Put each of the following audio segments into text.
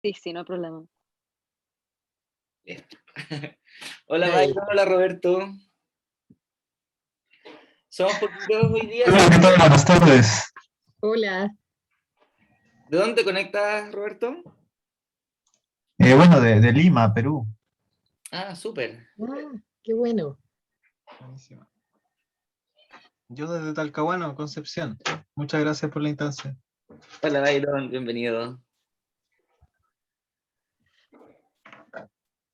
Sí, sí, no hay problema. Listo. Hola Ahí. Byron, hola Roberto. Somos poquitos hoy día, así Hola, ¿qué tal? que... Buenas tardes. Hola. ¿De dónde te conectas, Roberto? Bueno, de Lima, Perú. Ah, súper. Ah, qué bueno. Buenísimo. Yo desde Talcahuano, Concepción. Muchas gracias por la instancia. Hola Byron, bienvenido.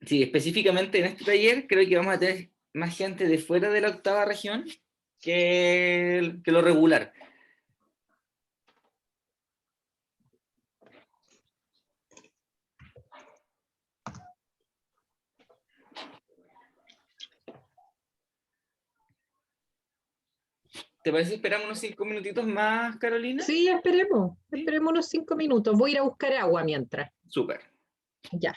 Sí, específicamente en este taller creo que vamos a tener más gente de fuera de la octava región que lo regular. ¿Te parece que esperamos unos 5 minutitos más, Carolina? Sí, esperemos. Sí. Esperemos unos 5 minutos. Voy a ir a buscar agua mientras. Súper. Ya.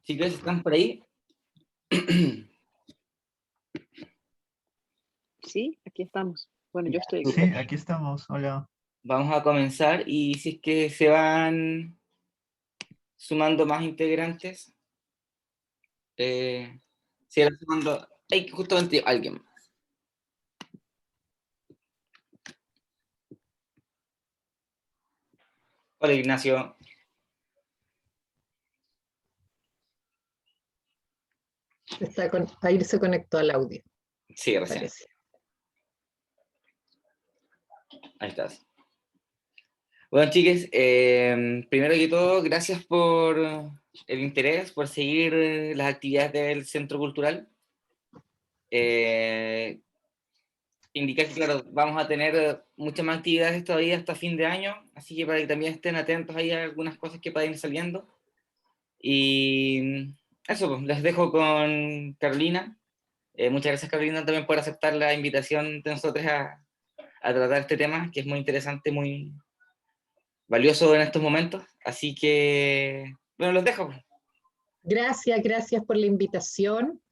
Chicos, ¿están por ahí? Sí, aquí estamos. Bueno, yo estoy Sí, aquí. aquí estamos. Hola. Vamos a comenzar y si es que se van sumando más integrantes, se irán sumando. Hay justamente alguien. Hola, Ignacio. Ahí se conectó al audio, Sí, recién. parece. Ahí estás. Bueno, chiques, primero que todo, gracias por el interés, por seguir las actividades del Centro Cultural. Indicar que, claro, vamos a tener muchas más actividades todavía hasta fin de año, así que para que también estén atentos ahí a algunas cosas que pueden ir saliendo. Y eso, pues, les dejo con Carolina. Muchas gracias, Carolina, también por aceptar la invitación de nosotros a tratar este tema, que es muy interesante, muy valioso en estos momentos. Así que, bueno, los dejo. Gracias por la invitación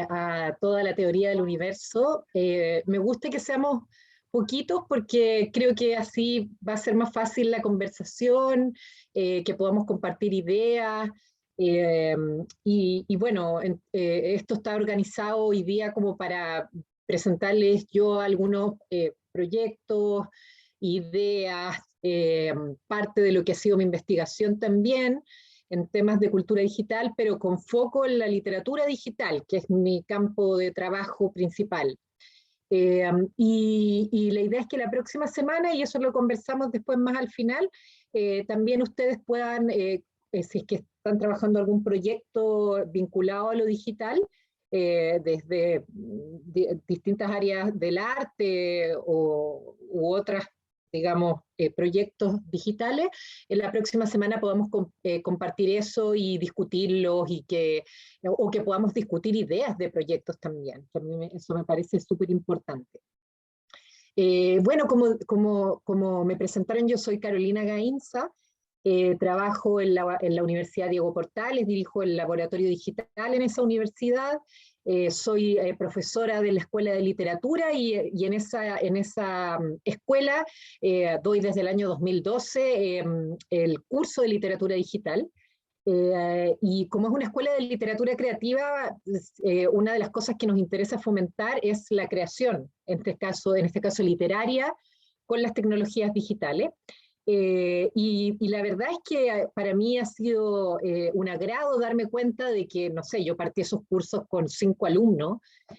a toda la teoría del universo. Me gusta que seamos poquitos porque creo que así va a ser más fácil la conversación, que podamos compartir ideas. Y bueno, esto está organizado hoy día como para presentarles yo algunos proyectos, ideas, parte de lo que ha sido mi investigación también en temas de cultura digital, pero con foco en la literatura digital, que es mi campo de trabajo principal. Y la idea es que la próxima semana, y eso lo conversamos después más al final, también ustedes puedan, si es que están trabajando algún proyecto vinculado a lo digital, desde distintas áreas del arte u otras, digamos, proyectos digitales, en la próxima semana podamos compartir eso y discutirlos o que podamos discutir ideas de proyectos también, que a mí eso me parece súper importante. Bueno, como me presentaron, yo soy Carolina Gainza, trabajo en la Universidad Diego Portales, dirijo el laboratorio digital en esa universidad, soy profesora de la Escuela de Literatura y en esa escuela doy desde el año 2012 el curso de literatura digital. Y como es una escuela de literatura creativa, una de las cosas que nos interesa fomentar es la creación, en este caso literaria, con las tecnologías digitales. Y la verdad es que para mí ha sido un agrado darme cuenta de que, no sé, yo partí esos cursos con 5 alumnos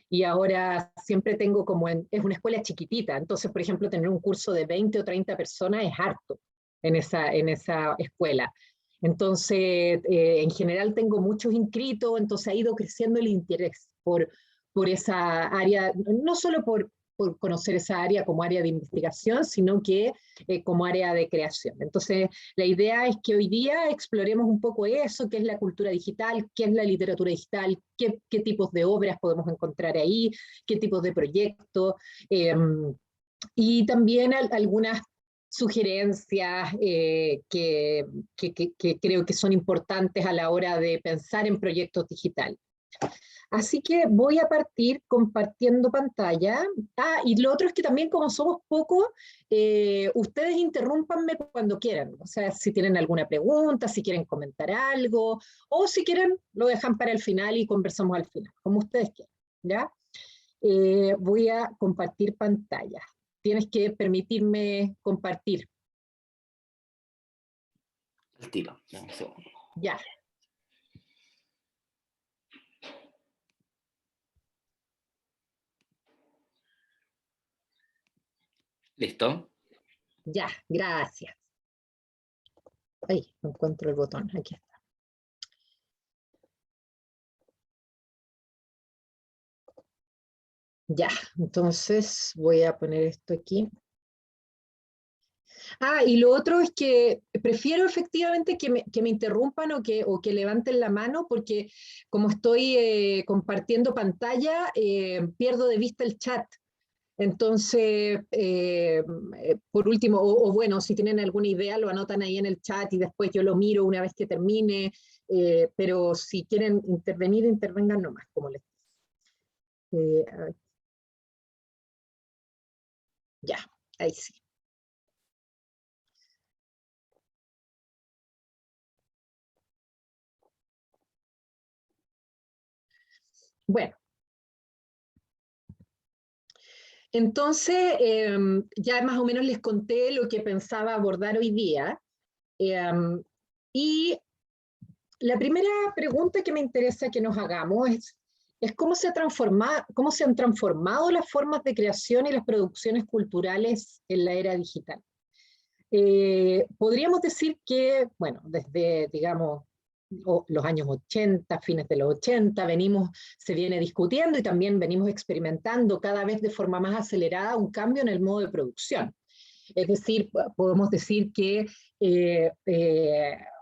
y ahora siempre tengo es una escuela chiquitita, entonces, por ejemplo, tener un curso de 20 o 30 personas es harto en esa escuela. Entonces, en general tengo muchos inscritos, entonces ha ido creciendo el interés por esa área, no solo por conocer esa área como área de investigación, sino que como área de creación. Entonces, la idea es que hoy día exploremos un poco eso, qué es la cultura digital, qué es la literatura digital, qué tipos de obras podemos encontrar ahí, qué tipos de proyectos, y también algunas sugerencias que creo que son importantes a la hora de pensar en proyectos digitales. Así que voy a partir compartiendo pantalla. Y lo otro es que también como somos pocos, ustedes interrúmpanme cuando quieran. O sea, si tienen alguna pregunta, si quieren comentar algo, o si quieren lo dejan para el final y conversamos al final, como ustedes quieran, ¿ya? Voy a compartir pantalla. Tienes que permitirme compartir. El tiro. Un segundo. Ya. ¿Listo? Ya, gracias. Ahí, no encuentro el botón, aquí está. Ya, entonces voy a poner esto aquí. Y lo otro es que prefiero efectivamente que me interrumpan o que levanten la mano, porque como estoy compartiendo pantalla, pierdo de vista el chat. Entonces, por último, o bueno, si tienen alguna idea, lo anotan ahí en el chat y después yo lo miro una vez que termine, pero si quieren intervenir, intervengan nomás, como les dije. Ya, ahí sí. Bueno. Entonces, ya más o menos les conté lo que pensaba abordar hoy día. Y la primera pregunta que me interesa que nos hagamos es cómo se han transformado las formas de creación y las producciones culturales en la era digital. Podríamos decir que, bueno, desde, digamos, los años 80, fines de los 80, se viene discutiendo y también venimos experimentando cada vez de forma más acelerada un cambio en el modo de producción. Es decir, podemos decir que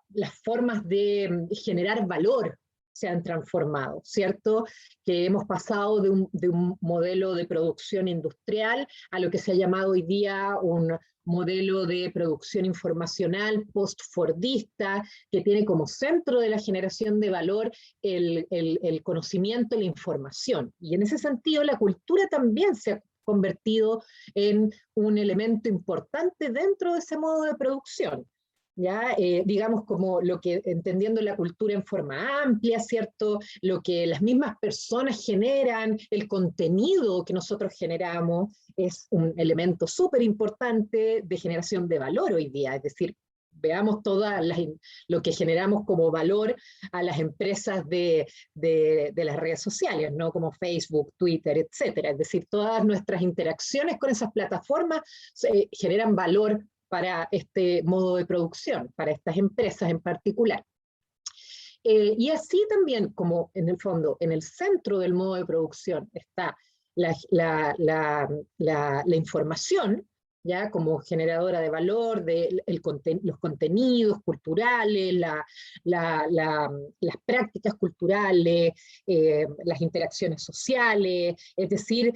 las formas de generar valor se han transformado, ¿cierto? Que hemos pasado de un modelo de producción industrial a lo que se ha llamado hoy día un modelo de producción informacional post-fordista, que tiene como centro de la generación de valor el conocimiento y la información. Y en ese sentido, la cultura también se ha convertido en un elemento importante dentro de ese modo de producción. ¿Ya? Digamos como lo que, entendiendo la cultura en forma amplia, ¿cierto? Lo que las mismas personas generan, el contenido que nosotros generamos, es un elemento súper importante de generación de valor hoy día, es decir, veamos lo que generamos como valor a las empresas de las redes sociales, ¿no? Como Facebook, Twitter, etcétera. Es decir, todas nuestras interacciones con esas plataformas generan valor para este modo de producción, para estas empresas en particular. Y así también, como en el fondo, en el centro del modo de producción está la información, ya como generadora de valor, los contenidos culturales, las prácticas culturales, las interacciones sociales, es decir,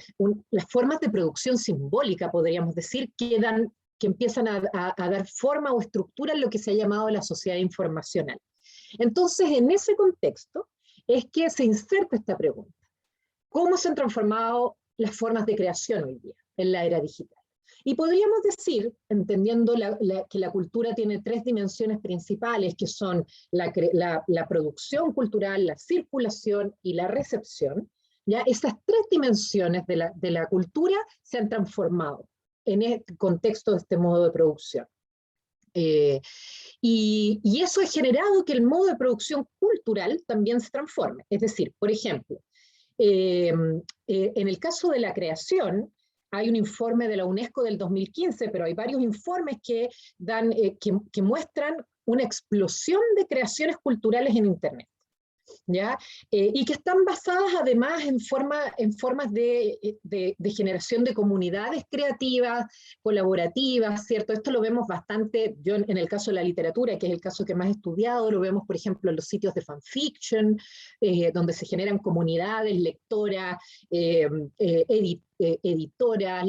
las formas de producción simbólica, podríamos decir, que empiezan a dar forma o estructura en lo que se ha llamado la sociedad informacional. Entonces, en ese contexto, es que se inserta esta pregunta. ¿Cómo se han transformado las formas de creación hoy día, en la era digital? Y podríamos decir, entendiendo que la cultura tiene tres dimensiones principales, que son la producción cultural, la circulación y la recepción, ¿ya? Esas tres dimensiones de la cultura se han transformado en el contexto de este modo de producción. Y eso ha generado que el modo de producción cultural también se transforme. Es decir, por ejemplo, en el caso de la creación, hay un informe de la UNESCO del 2015, pero hay varios informes que muestran una explosión de creaciones culturales en Internet. ¿Ya? Y que están basadas además en formas de generación de comunidades creativas, colaborativas, ¿cierto? Esto lo vemos bastante, yo en el caso de la literatura, que es el caso que más he estudiado, lo vemos por ejemplo en los sitios de fanfiction, donde se generan comunidades, lectoras, editoras,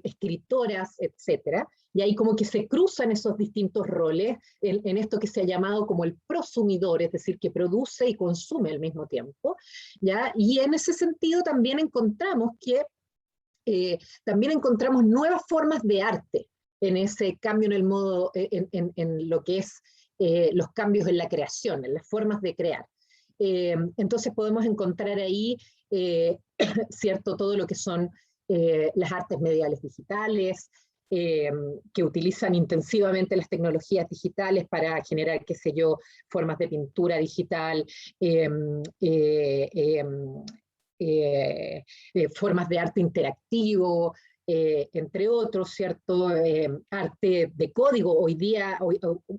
escritoras, etcétera. Y ahí como que se cruzan esos distintos roles en esto que se ha llamado como el prosumidor, es decir, que produce y consume al mismo tiempo, ¿ya? Y en ese sentido también encontramos nuevas formas de arte en ese cambio en el modo, en lo que es los cambios en la creación, en las formas de crear. Entonces podemos encontrar ahí, ¿cierto?, todo lo que son las artes mediales digitales, que utilizan intensivamente las tecnologías digitales para generar, qué sé yo, formas de pintura digital, formas de arte interactivo, entre otros, ¿cierto? Arte de código.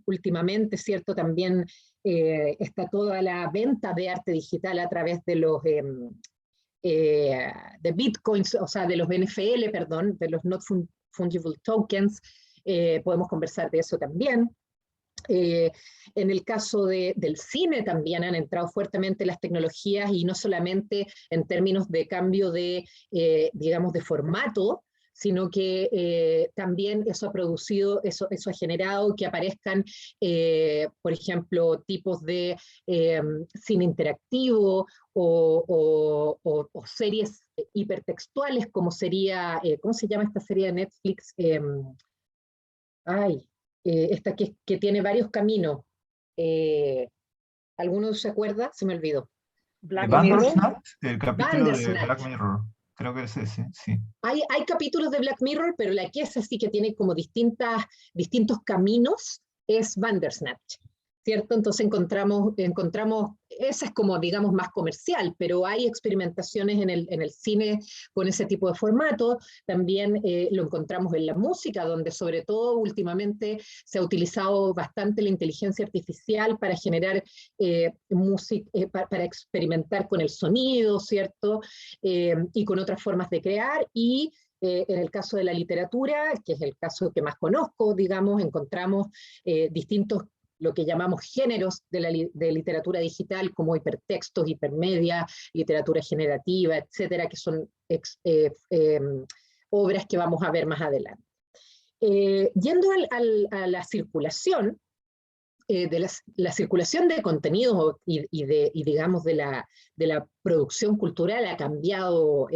Últimamente, ¿cierto? También está toda la venta de arte digital a través de los de bitcoins, o sea, de los NFL, perdón, de los not fungible tokens. Podemos conversar de eso también. En el caso del cine también han entrado fuertemente las tecnologías y no solamente en términos de cambio de, digamos, de formato, sino que también eso ha producido, eso ha generado que aparezcan, por ejemplo, tipos de cine interactivo o series hipertextuales, como sería, ¿cómo se llama esta serie de Netflix? Esta que tiene varios caminos. ¿Alguno se acuerda? Se me olvidó. Black Mirror. Bandersnatch, el capítulo de Bandersnatch. Black Mirror. Creo que es ese, sí. Hay capítulos de Black Mirror, pero la que es así que tiene como distintos caminos es Bandersnatch, ¿cierto? Entonces encontramos, esa es como, digamos, más comercial, pero hay experimentaciones en el cine con ese tipo de formato. También lo encontramos en la música, donde sobre todo últimamente se ha utilizado bastante la inteligencia artificial para generar música, para experimentar con el sonido, ¿cierto? Y con otras formas de crear, y en el caso de la literatura, que es el caso que más conozco, digamos, encontramos distintos, lo que llamamos géneros de literatura digital, como hipertextos, hipermedia, literatura generativa, etcétera, que son obras que vamos a ver más adelante. Yendo a la circulación, la circulación de contenidos y digamos de la producción cultural ha cambiado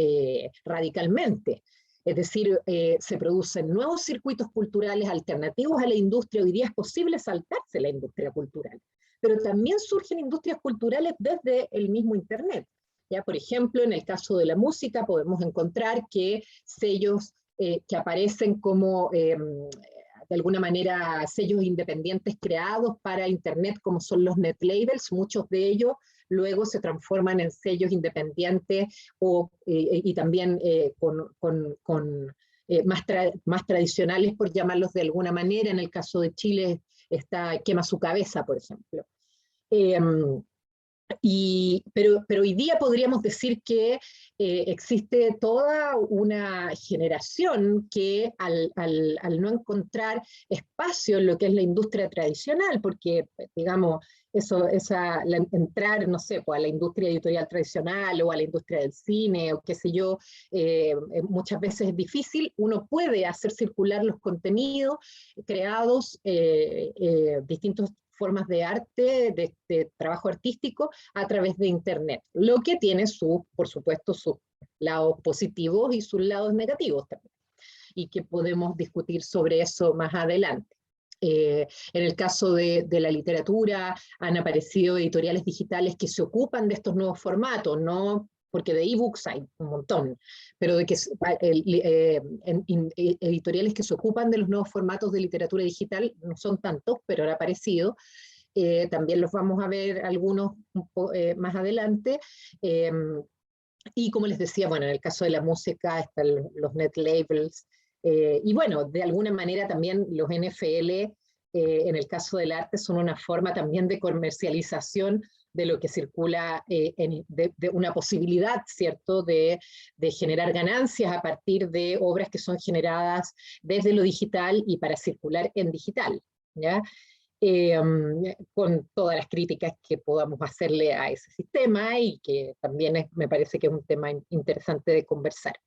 radicalmente. Es decir, se producen nuevos circuitos culturales alternativos a la industria. Hoy día es posible saltarse la industria cultural, pero también surgen industrias culturales desde el mismo Internet. ¿Ya? Por ejemplo, en el caso de la música podemos encontrar que sellos que aparecen como de alguna manera sellos independientes creados para Internet, como son los net labels, muchos de ellos luego se transforman en sellos independientes y también más tradicionales, por llamarlos de alguna manera. En el caso de Chile está Quema su Cabeza, por ejemplo. Pero hoy día podríamos decir que existe toda una generación que al no encontrar espacio en lo que es la industria tradicional, porque digamos, entrar, no sé, pues, a la industria editorial tradicional o a la industria del cine o qué sé yo, muchas veces es difícil. Uno puede hacer circular los contenidos creados, distintos formas de arte, de trabajo artístico a través de Internet, lo que tiene por supuesto, sus lados positivos y sus lados negativos también, y que podemos discutir sobre eso más adelante. En el caso de la literatura han aparecido editoriales digitales que se ocupan de estos nuevos formatos, no porque de ebooks hay un montón, pero de que editoriales que se ocupan de los nuevos formatos de literatura digital no son tantos, pero han aparecido. También los vamos a ver algunos más adelante. Y como les decía, bueno, en el caso de la música están los net labels, y bueno, de alguna manera también los NFL, en el caso del arte, son una forma también de comercialización de lo que circula, de una posibilidad, ¿cierto?, de generar ganancias a partir de obras que son generadas desde lo digital y para circular en digital, ¿ya? Con todas las críticas que podamos hacerle a ese sistema, y que también me parece que es un tema interesante de conversar.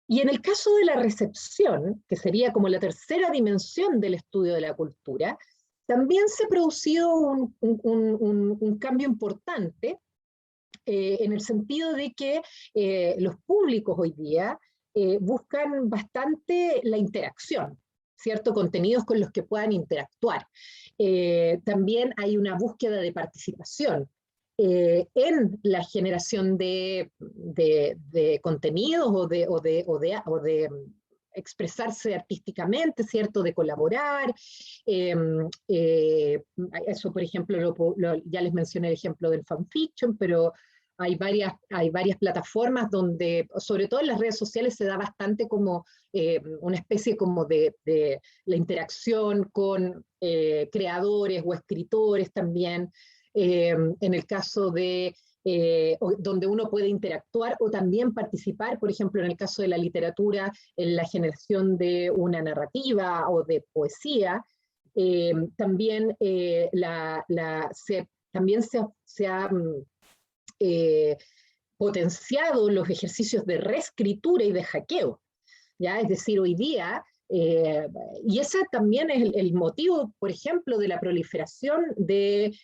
Y en el caso de la recepción, que sería como la tercera dimensión del estudio de la cultura, también se ha producido un cambio importante, en el sentido de que los públicos hoy día buscan bastante la interacción, ¿cierto? Contenidos con los que puedan interactuar. También hay una búsqueda de participación en la generación de contenidos o de expresarse artísticamente, ¿cierto? De colaborar. Eso, por ejemplo, ya les mencioné el ejemplo del fanfiction, pero hay varias plataformas donde, sobre todo en las redes sociales, se da bastante como una especie como de la interacción con creadores o escritores también, en el caso de donde uno puede interactuar o también participar, por ejemplo, en el caso de la literatura, en la generación de una narrativa o de poesía, También, también se ha potenciado los ejercicios de reescritura y de hackeo, ¿ya? Es decir, hoy día, y ese también es el motivo, por ejemplo, de la proliferación de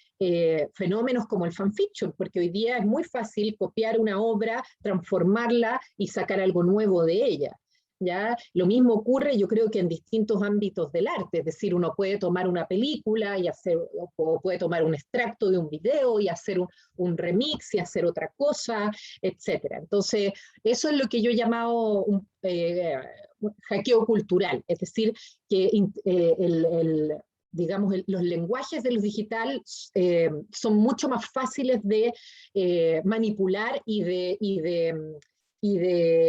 fenómenos como el fanfiction, porque hoy día es muy fácil copiar una obra, transformarla y sacar algo nuevo de ella. ¿Ya? Lo mismo ocurre, yo creo que en distintos ámbitos del arte, es decir, uno puede tomar una película y hacer, o puede tomar un extracto de un video y hacer un remix y hacer otra cosa, etc. Entonces, eso es lo que yo he llamado un hackeo cultural, es decir, que digamos, los lenguajes de lo digital son mucho más fáciles de manipular y de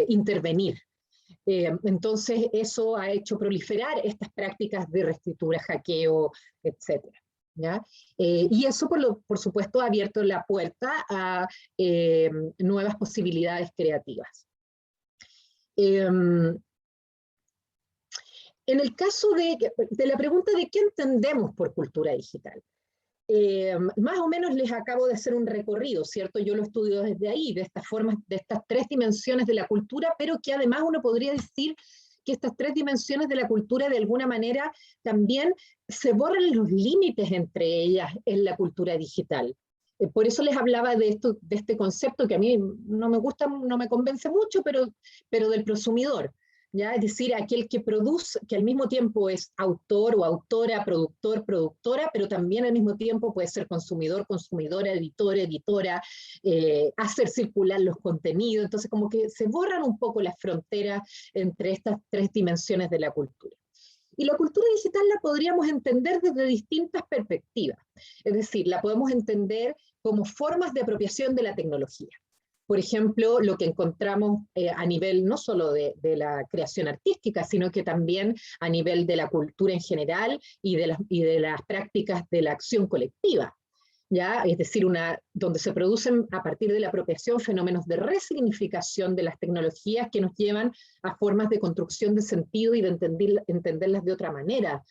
intervenir. Entonces eso ha hecho proliferar estas prácticas de reescritura, hackeo, etc. ¿Ya? Y eso, por supuesto, ha abierto la puerta a nuevas posibilidades creativas. En el caso de la pregunta de qué entendemos por cultura digital, más o menos les acabo de hacer un recorrido, ¿cierto? Yo lo estudio desde ahí, de estas formas, de estas tres dimensiones de la cultura, pero que además uno podría decir que estas tres dimensiones de la cultura de alguna manera también se borran los límites entre ellas en la cultura digital. Por eso les hablaba de este concepto que a mí no me gusta, no me convence mucho, pero del prosumidor. ¿Ya? Es decir, aquel que produce, que al mismo tiempo es autor o autora, productor, productora, pero también al mismo tiempo puede ser consumidor, consumidora, editor, editora, hacer circular los contenidos. Entonces, como que se borran un poco las fronteras entre estas tres dimensiones de la cultura. Y la cultura digital la podríamos entender desde distintas perspectivas. Es decir, la podemos entender como formas de apropiación de la tecnología. Por ejemplo, lo que encontramos a nivel no solo de la creación artística, sino que también a nivel de la cultura en general y de las prácticas de la acción colectiva. ¿Ya? Es decir, donde se producen a partir de la apropiación fenómenos de resignificación de las tecnologías que nos llevan a formas de construcción de sentido y de entenderlas de otra manera.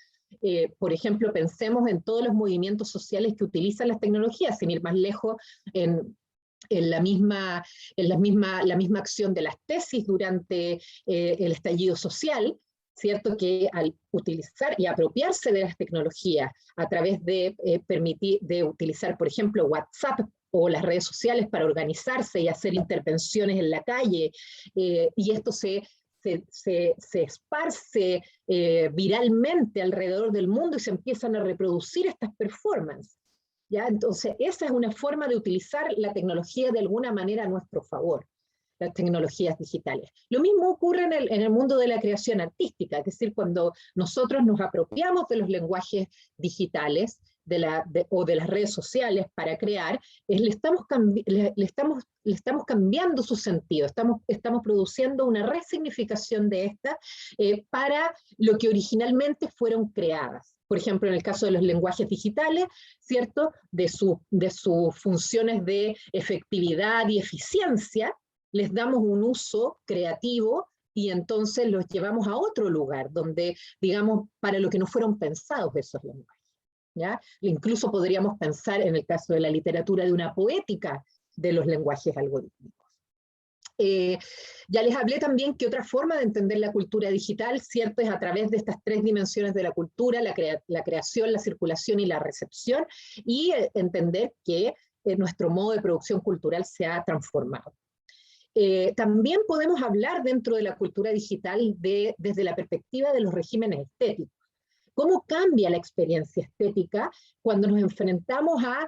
Por ejemplo, pensemos en todos los movimientos sociales que utilizan las tecnologías, sin ir más lejos, en la misma acción de las tesis durante el estallido social, ¿cierto? Que al utilizar y apropiarse de las tecnologías a través de utilizar, por ejemplo, WhatsApp o las redes sociales para organizarse y hacer intervenciones en la calle, y esto se esparce viralmente alrededor del mundo y se empiezan a reproducir estas performances. ¿Ya? Entonces, esa es una forma de utilizar la tecnología de alguna manera a nuestro favor, las tecnologías digitales. Lo mismo ocurre en el mundo de la creación artística, es decir, cuando nosotros nos apropiamos de los lenguajes digitales o de las redes sociales para crear, le estamos cambiando su sentido, estamos produciendo una resignificación de estas para lo que originalmente fueron creadas. Por ejemplo, en el caso de los lenguajes digitales, ¿cierto? De sus funciones de efectividad y eficiencia, les damos un uso creativo y entonces los llevamos a otro lugar, donde, digamos, para lo que no fueron pensados esos lenguajes. ¿Ya? Incluso podríamos pensar, en el caso de la literatura, de una poética de los lenguajes algorítmicos. Ya les hablé también que otra forma de entender la cultura digital, ¿cierto? Es a través de estas tres dimensiones de la cultura, la creación, la circulación y la recepción, y entender que nuestro modo de producción cultural se ha transformado. También podemos hablar dentro de la cultura digital desde la perspectiva de los regímenes estéticos. ¿Cómo cambia la experiencia estética cuando nos enfrentamos a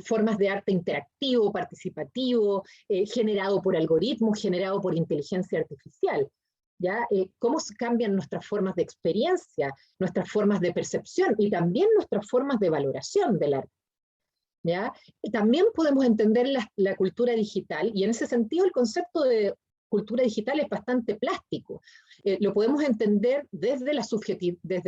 formas de arte interactivo, participativo, generado por algoritmos, generado por inteligencia artificial? ¿Ya? ¿Cómo cambian nuestras formas de experiencia, nuestras formas de percepción y también nuestras formas de valoración del arte? ¿Ya? También podemos entender la cultura digital, y en ese sentido el concepto de cultura digital es bastante plástico. Lo podemos entender desde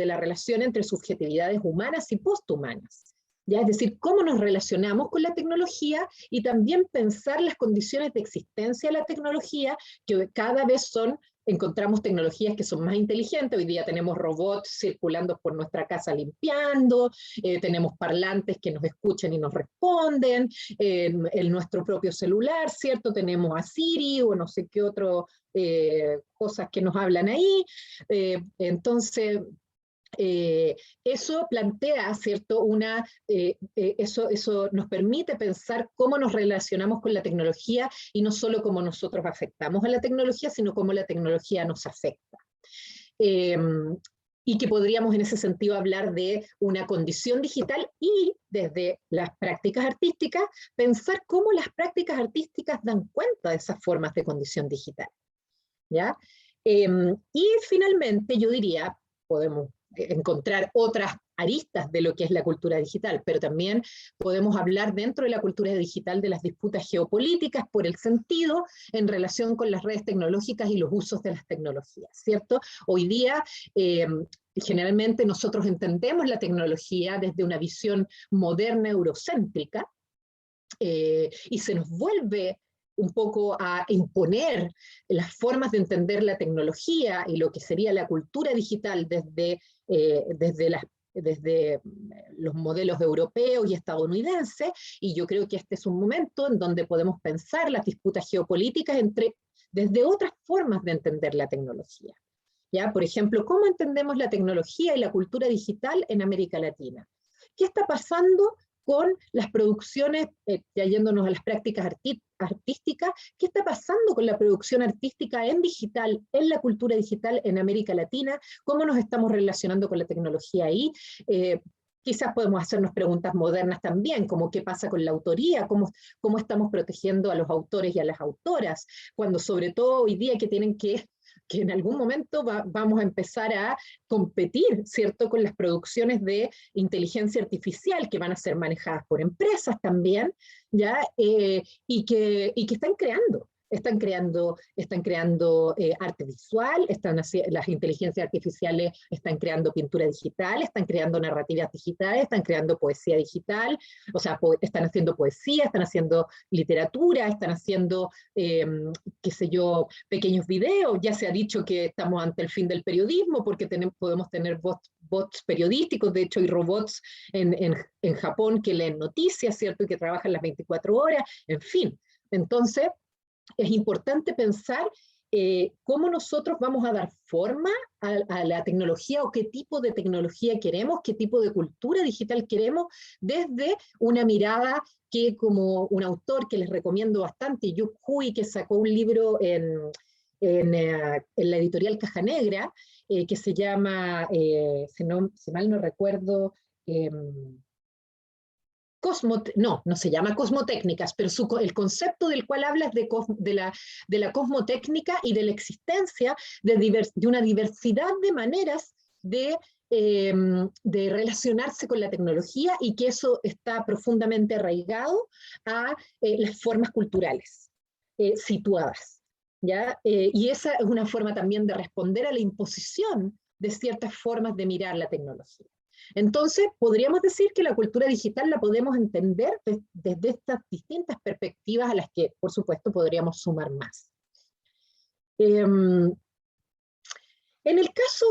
la relación entre subjetividades humanas y posthumanas. ¿Ya? Es decir, cómo nos relacionamos con la tecnología y también pensar las condiciones de existencia de la tecnología que cada vez son encontramos tecnologías que son más inteligentes. Hoy día tenemos robots circulando por nuestra casa limpiando, tenemos parlantes que nos escuchan y nos responden, en nuestro propio celular, ¿cierto? Tenemos a Siri o no sé qué otro cosas que nos hablan ahí. Entonces, eso plantea, ¿cierto? Eso nos permite pensar cómo nos relacionamos con la tecnología y no solo cómo nosotros afectamos a la tecnología, sino cómo la tecnología nos afecta. Y que podríamos en ese sentido hablar de una condición digital y desde las prácticas artísticas, pensar cómo las prácticas artísticas dan cuenta de esas formas de condición digital. ¿Ya? Y finalmente yo diría, podemos encontrar otras aristas de lo que es la cultura digital, pero también podemos hablar dentro de la cultura digital de las disputas geopolíticas por el sentido en relación con las redes tecnológicas y los usos de las tecnologías, ¿cierto? Hoy día, generalmente nosotros entendemos la tecnología desde una visión moderna eurocéntrica, y se nos vuelve un poco a imponer las formas de entender la tecnología y lo que sería la cultura digital desde los modelos europeos y estadounidenses, y yo creo que este es un momento en donde podemos pensar las disputas geopolíticas desde otras formas de entender la tecnología. ¿Ya? Por ejemplo, ¿cómo entendemos la tecnología y la cultura digital en América Latina? ¿Qué está pasando con las producciones, ya yéndonos a las prácticas artísticas, qué está pasando con la producción artística en digital, en la cultura digital en América Latina? ¿Cómo nos estamos relacionando con la tecnología ahí? Quizás podemos hacernos preguntas modernas también, como qué pasa con la autoría, cómo estamos protegiendo a los autores y a las autoras, cuando sobre todo hoy día que tienen que en algún momento vamos a empezar a competir, ¿cierto?, con las producciones de inteligencia artificial que van a ser manejadas por empresas también, ¿ya? Y que están creando arte visual, las inteligencias artificiales están creando pintura digital, están creando narrativas digitales, están creando poesía digital, o sea, están haciendo poesía, están haciendo literatura, están haciendo, qué sé yo, pequeños videos. Ya se ha dicho que estamos ante el fin del periodismo porque podemos tener bots periodísticos, de hecho hay robots en Japón que leen noticias, ¿cierto?, y que trabajan las 24 horas, en fin. Entonces, es importante pensar cómo nosotros vamos a dar forma a la tecnología o qué tipo de tecnología queremos, qué tipo de cultura digital queremos, desde una mirada que, como un autor que les recomiendo bastante, Yuk Hui, que sacó un libro en la editorial Caja Negra, que se llama, si mal no recuerdo, no se llama Cosmotécnicas, pero el concepto del cual habla es de la cosmotécnica y de la existencia de una diversidad de maneras de relacionarse con la tecnología, y que eso está profundamente arraigado a las formas culturales situadas, ¿ya? Y esa es una forma también de responder a la imposición de ciertas formas de mirar la tecnología. Entonces, podríamos decir que la cultura digital la podemos entender desde estas distintas perspectivas, a las que, por supuesto, podríamos sumar más. En el caso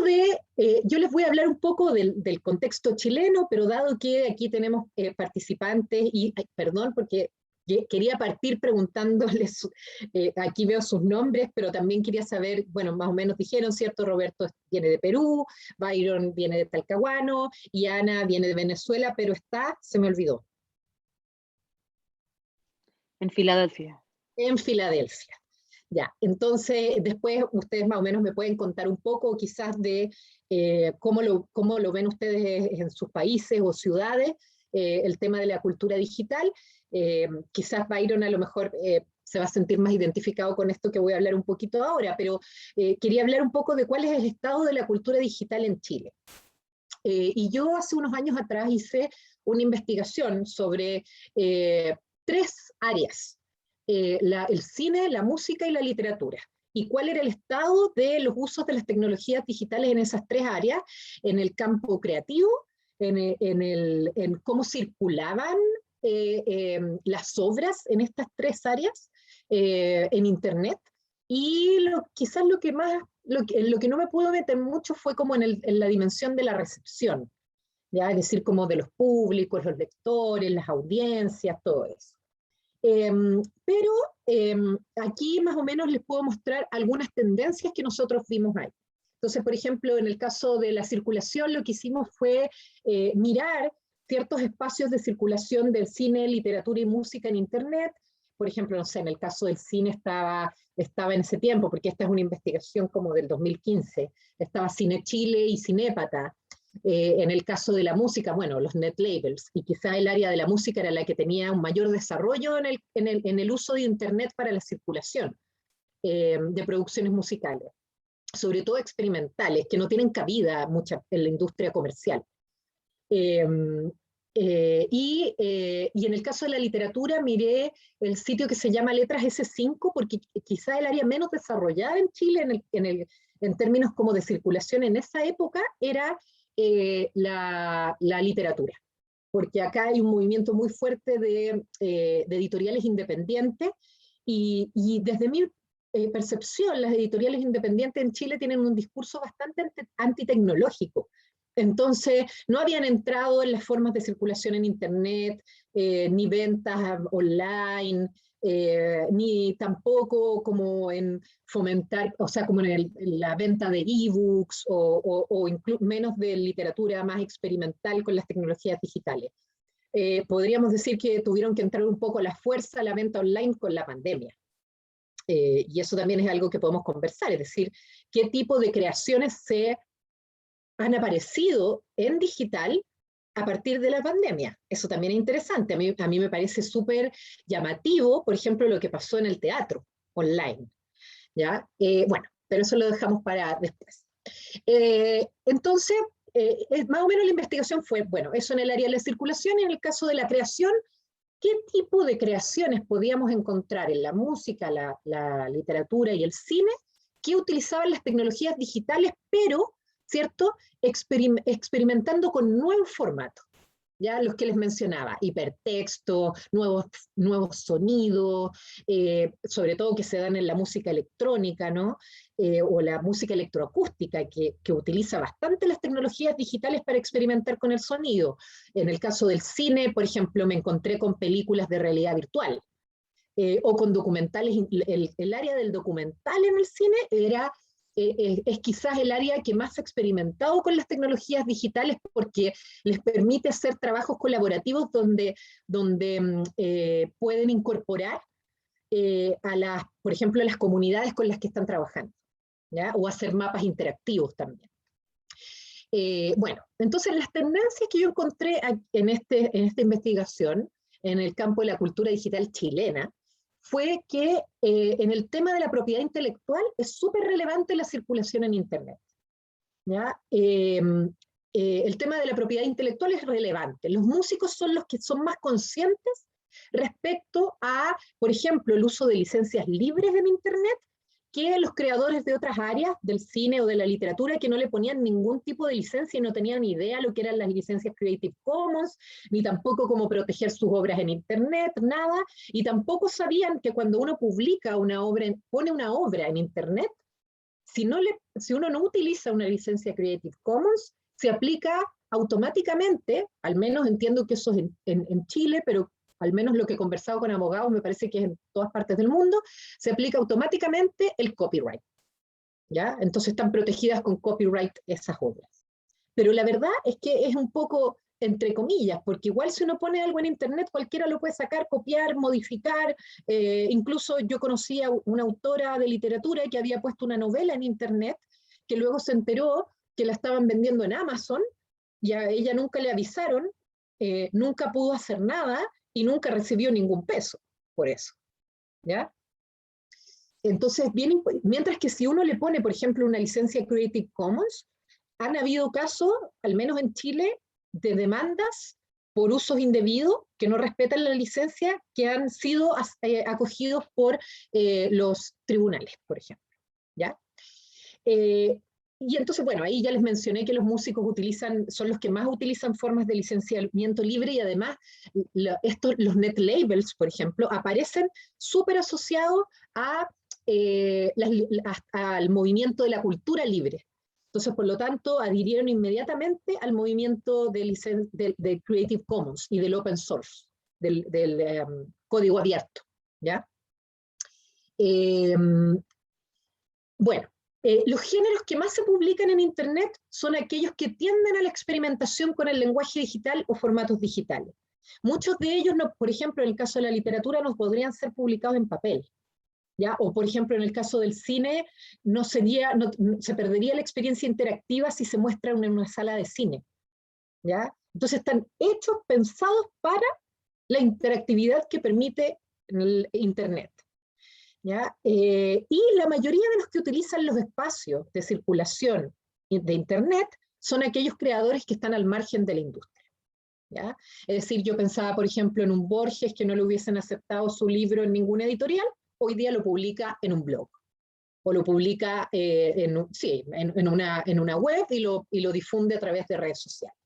yo les voy a hablar un poco del contexto chileno, pero dado que aquí tenemos participantes, y perdón, porque quería partir preguntándoles, aquí veo sus nombres, pero también quería saber, bueno, más o menos dijeron, ¿cierto? Roberto viene de Perú, Byron viene de Talcahuano, y Ana viene de Venezuela, pero se me olvidó. En Filadelfia. En Filadelfia. Ya, entonces después ustedes más o menos me pueden contar un poco quizás de cómo lo ven ustedes en sus países o ciudades, el tema de la cultura digital. Quizás Byron a lo mejor se va a sentir más identificado con esto que voy a hablar un poquito ahora, pero quería hablar un poco de cuál es el estado de la cultura digital en Chile. Y yo hace unos años atrás hice una investigación sobre 3 áreas, el cine, la música y la literatura, y cuál era el estado de los usos de las tecnologías digitales en esas 3 áreas, en el campo creativo, en cómo circulaban las obras en estas 3 áreas, en Internet, Y quizás lo que más, lo que no me puedo meter mucho fue como en la dimensión de la recepción, ¿ya? Es decir, como de los públicos, los lectores, las audiencias, todo eso. Pero aquí más o menos les puedo mostrar algunas tendencias que nosotros vimos ahí. Entonces, por ejemplo, en el caso de la circulación, lo que hicimos fue mirar ciertos espacios de circulación del cine, literatura y música en Internet. Por ejemplo, no sé, en el caso del cine estaba en ese tiempo, porque esta es una investigación como del 2015, estaba Cine Chile y Cinépata. En el caso de la música, bueno, los net labels, y quizá el área de la música era la que tenía un mayor desarrollo en el uso de Internet para la circulación de producciones musicales, sobre todo experimentales, que no tienen cabida mucha en la industria comercial. Y en el caso de la literatura miré el sitio que se llama Letras S5, porque quizá el área menos desarrollada en Chile en términos como de circulación en esa época era la literatura, porque acá hay un movimiento muy fuerte de editoriales independientes y desde mi percepción, las editoriales independientes en Chile tienen un discurso bastante antitecnológico. Entonces, no habían entrado en las formas de circulación en Internet, ni ventas online, ni tampoco como en fomentar, o sea, como en la venta de ebooks o menos de literatura más experimental con las tecnologías digitales. Podríamos decir que tuvieron que entrar un poco a la fuerza a la venta online con la pandemia. Y eso también es algo que podemos conversar, es decir, qué tipo de creaciones se han aparecido en digital a partir de la pandemia. Eso también es interesante. A mí me parece súper llamativo, por ejemplo, lo que pasó en el teatro online. ¿Ya? Bueno, pero eso lo dejamos para después. Entonces, más o menos la investigación fue, bueno, eso en el área de la circulación, y en el caso de la creación, ¿qué tipo de creaciones podíamos encontrar en la música, la literatura y el cine que utilizaban las tecnologías digitales, pero, ¿cierto?, experimentando con nuevos formatos? Ya los que les mencionaba, hipertexto, nuevos sonidos, sobre todo que se dan en la música electrónica, ¿no? O la música electroacústica, que utiliza bastante las tecnologías digitales para experimentar con el sonido. En el caso del cine, por ejemplo, me encontré con películas de realidad virtual, o con documentales. El área del documental en el cine es quizás el área que más ha experimentado con las tecnologías digitales, porque les permite hacer trabajos colaborativos donde pueden incorporar por ejemplo, a las comunidades con las que están trabajando, ¿ya? O hacer mapas interactivos también. Bueno, entonces las tendencias que yo encontré en esta investigación en el campo de la cultura digital chilena fue que en el tema de la propiedad intelectual es súper relevante la circulación en Internet. ¿Ya? El tema de la propiedad intelectual es relevante. Los músicos son los que son más conscientes respecto a, por ejemplo, el uso de licencias libres en Internet, que los creadores de otras áreas, del cine o de la literatura, que no le ponían ningún tipo de licencia y no tenían ni idea lo que eran las licencias Creative Commons, ni tampoco cómo proteger sus obras en Internet, nada, y tampoco sabían que cuando uno publica una obra, pone una obra en Internet, si uno no utiliza una licencia Creative Commons, se aplica automáticamente, al menos entiendo que eso es en Chile, pero al menos lo que he conversado con abogados me parece que es en todas partes del mundo, se aplica automáticamente el copyright, ¿ya? Entonces están protegidas con copyright esas obras. Pero la verdad es que es un poco entre comillas, porque igual si uno pone algo en Internet, cualquiera lo puede sacar, copiar, modificar. Incluso yo conocí a una autora de literatura que había puesto una novela en Internet, que luego se enteró que la estaban vendiendo en Amazon, y a ella nunca le avisaron, nunca pudo hacer nada, y nunca recibió ningún peso por eso, ¿ya? Entonces, mientras que si uno le pone, por ejemplo, una licencia Creative Commons, han habido casos, al menos en Chile, de demandas por usos indebidos que no respetan la licencia, que han sido acogidos por los tribunales, por ejemplo, ¿ya? Y entonces, bueno, ahí ya les mencioné que los músicos son los que más utilizan formas de licenciamiento libre, y además los net labels, por ejemplo, aparecen súper asociados a al movimiento de la cultura libre. Entonces, por lo tanto, adhirieron inmediatamente al movimiento del Creative Commons y del Open Source, del código abierto, ¿ya? Bueno, los géneros que más se publican en Internet son aquellos que tienden a la experimentación con el lenguaje digital o formatos digitales. Muchos de ellos, por ejemplo, en el caso de la literatura, no podrían ser publicados en papel, ¿ya? O, por ejemplo, en el caso del cine, se perdería la experiencia interactiva si se muestra en una sala de cine, ¿ya? Entonces están hechos, pensados para la interactividad que permite el Internet, ¿ya? Y la mayoría de los que utilizan los espacios de circulación de Internet son aquellos creadores que están al margen de la industria, ¿ya? Es decir, yo pensaba, por ejemplo, en un Borges que no le hubiesen aceptado su libro en ninguna editorial, hoy día lo publica en un blog, o lo publica en una web y lo difunde a través de redes sociales,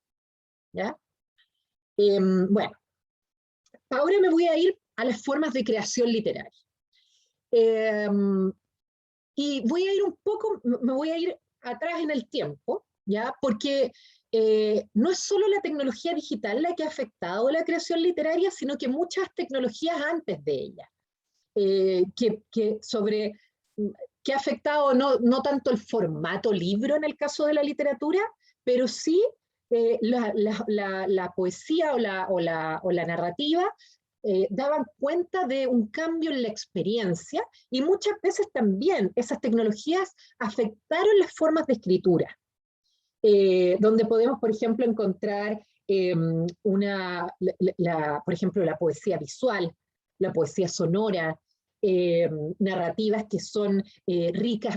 ¿ya? Bueno, ahora me voy a ir a las formas de creación literaria. Y voy a ir me voy a ir atrás en el tiempo, ¿ya? Porque no es solo la tecnología digital la que ha afectado la creación literaria, sino que muchas tecnologías antes de ella, que ha afectado no tanto el formato libro en el caso de la literatura, pero sí la poesía o la narrativa daban cuenta de un cambio en la experiencia, y muchas veces también esas tecnologías afectaron las formas de escritura, donde podemos, por ejemplo, encontrar por ejemplo, la poesía visual, la poesía sonora, narrativas que son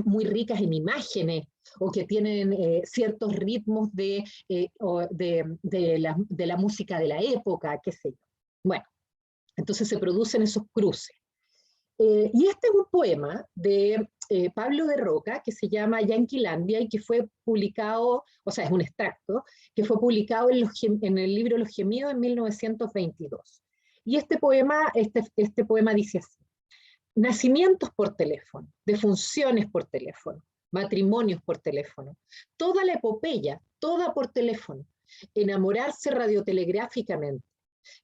muy ricas en imágenes, o que tienen ciertos ritmos de la música de la época, qué sé yo. Bueno, entonces se producen esos cruces. Y este es un poema de Pablo de Roca, que se llama Yanquilandia, y que fue publicado, o sea, es un extracto, que fue publicado en el libro Los Gemidos en 1922. Y este poema dice así: nacimientos por teléfono, defunciones por teléfono, matrimonios por teléfono, toda la epopeya, toda por teléfono, enamorarse radiotelegráficamente,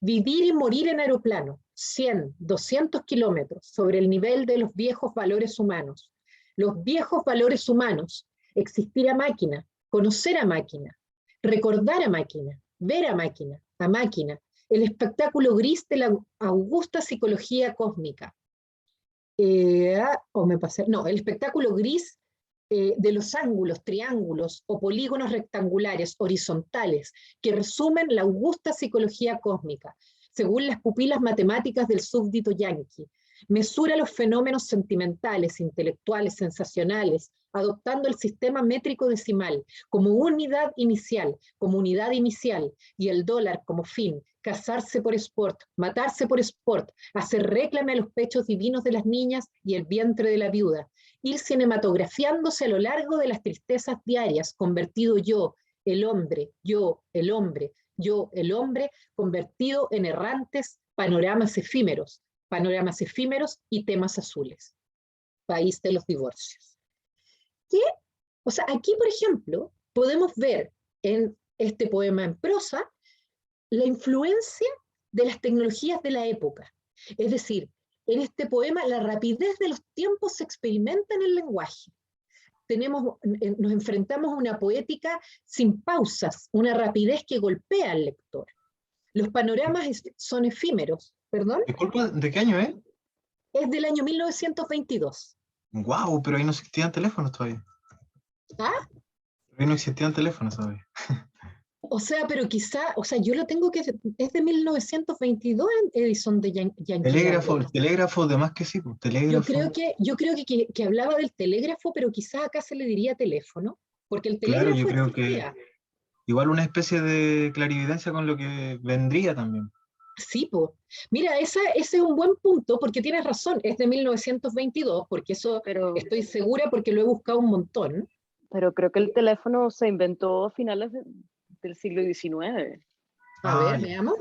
vivir y morir en aeroplano, 100, 200 kilómetros sobre el nivel de los viejos valores humanos. Los viejos valores humanos, existir a máquina, conocer a máquina, recordar a máquina, ver a máquina, el espectáculo gris de la augusta psicología cósmica. El espectáculo gris de los ángulos, triángulos o polígonos rectangulares, horizontales, que resumen la augusta psicología cósmica, según las pupilas matemáticas del súbdito yanqui. Mesura los fenómenos sentimentales, intelectuales, sensacionales, adoptando el sistema métrico decimal como unidad inicial, y el dólar como fin, casarse por sport, matarse por sport, hacer réclame a los pechos divinos de las niñas y el vientre de la viuda, ir cinematografiándose a lo largo de las tristezas diarias, convertido yo, el hombre, convertido en errantes panoramas efímeros y temas azules. País de los divorcios. O sea, aquí, por ejemplo, podemos ver en este poema en prosa la influencia de las tecnologías de la época. Es decir, en este poema la rapidez de los tiempos se experimenta en el lenguaje. Nos enfrentamos a una poética sin pausas, una rapidez que golpea al lector. Los panoramas son efímeros. ¿Perdón? Disculpa, ¿de qué año es? Es del año 1922. ¡Guau! Pero ahí no existían teléfonos todavía. ¿Ah? Ahí no existían teléfonos todavía. O sea, pero quizá, yo lo tengo que... Es de 1922 Edison de Yankee. Telégrafo, de más que sí, pues, telégrafo. Yo creo que hablaba del telégrafo, pero quizás acá se le diría teléfono, porque el telégrafo Claro, yo creo existía. que igual una especie de clarividencia con lo que vendría también. Sí, pues. Mira, ese es un buen punto, porque tienes razón, es de 1922, porque eso estoy segura porque lo he buscado un montón. Pero creo que el teléfono se inventó a finales del siglo XIX. A ver, veamos.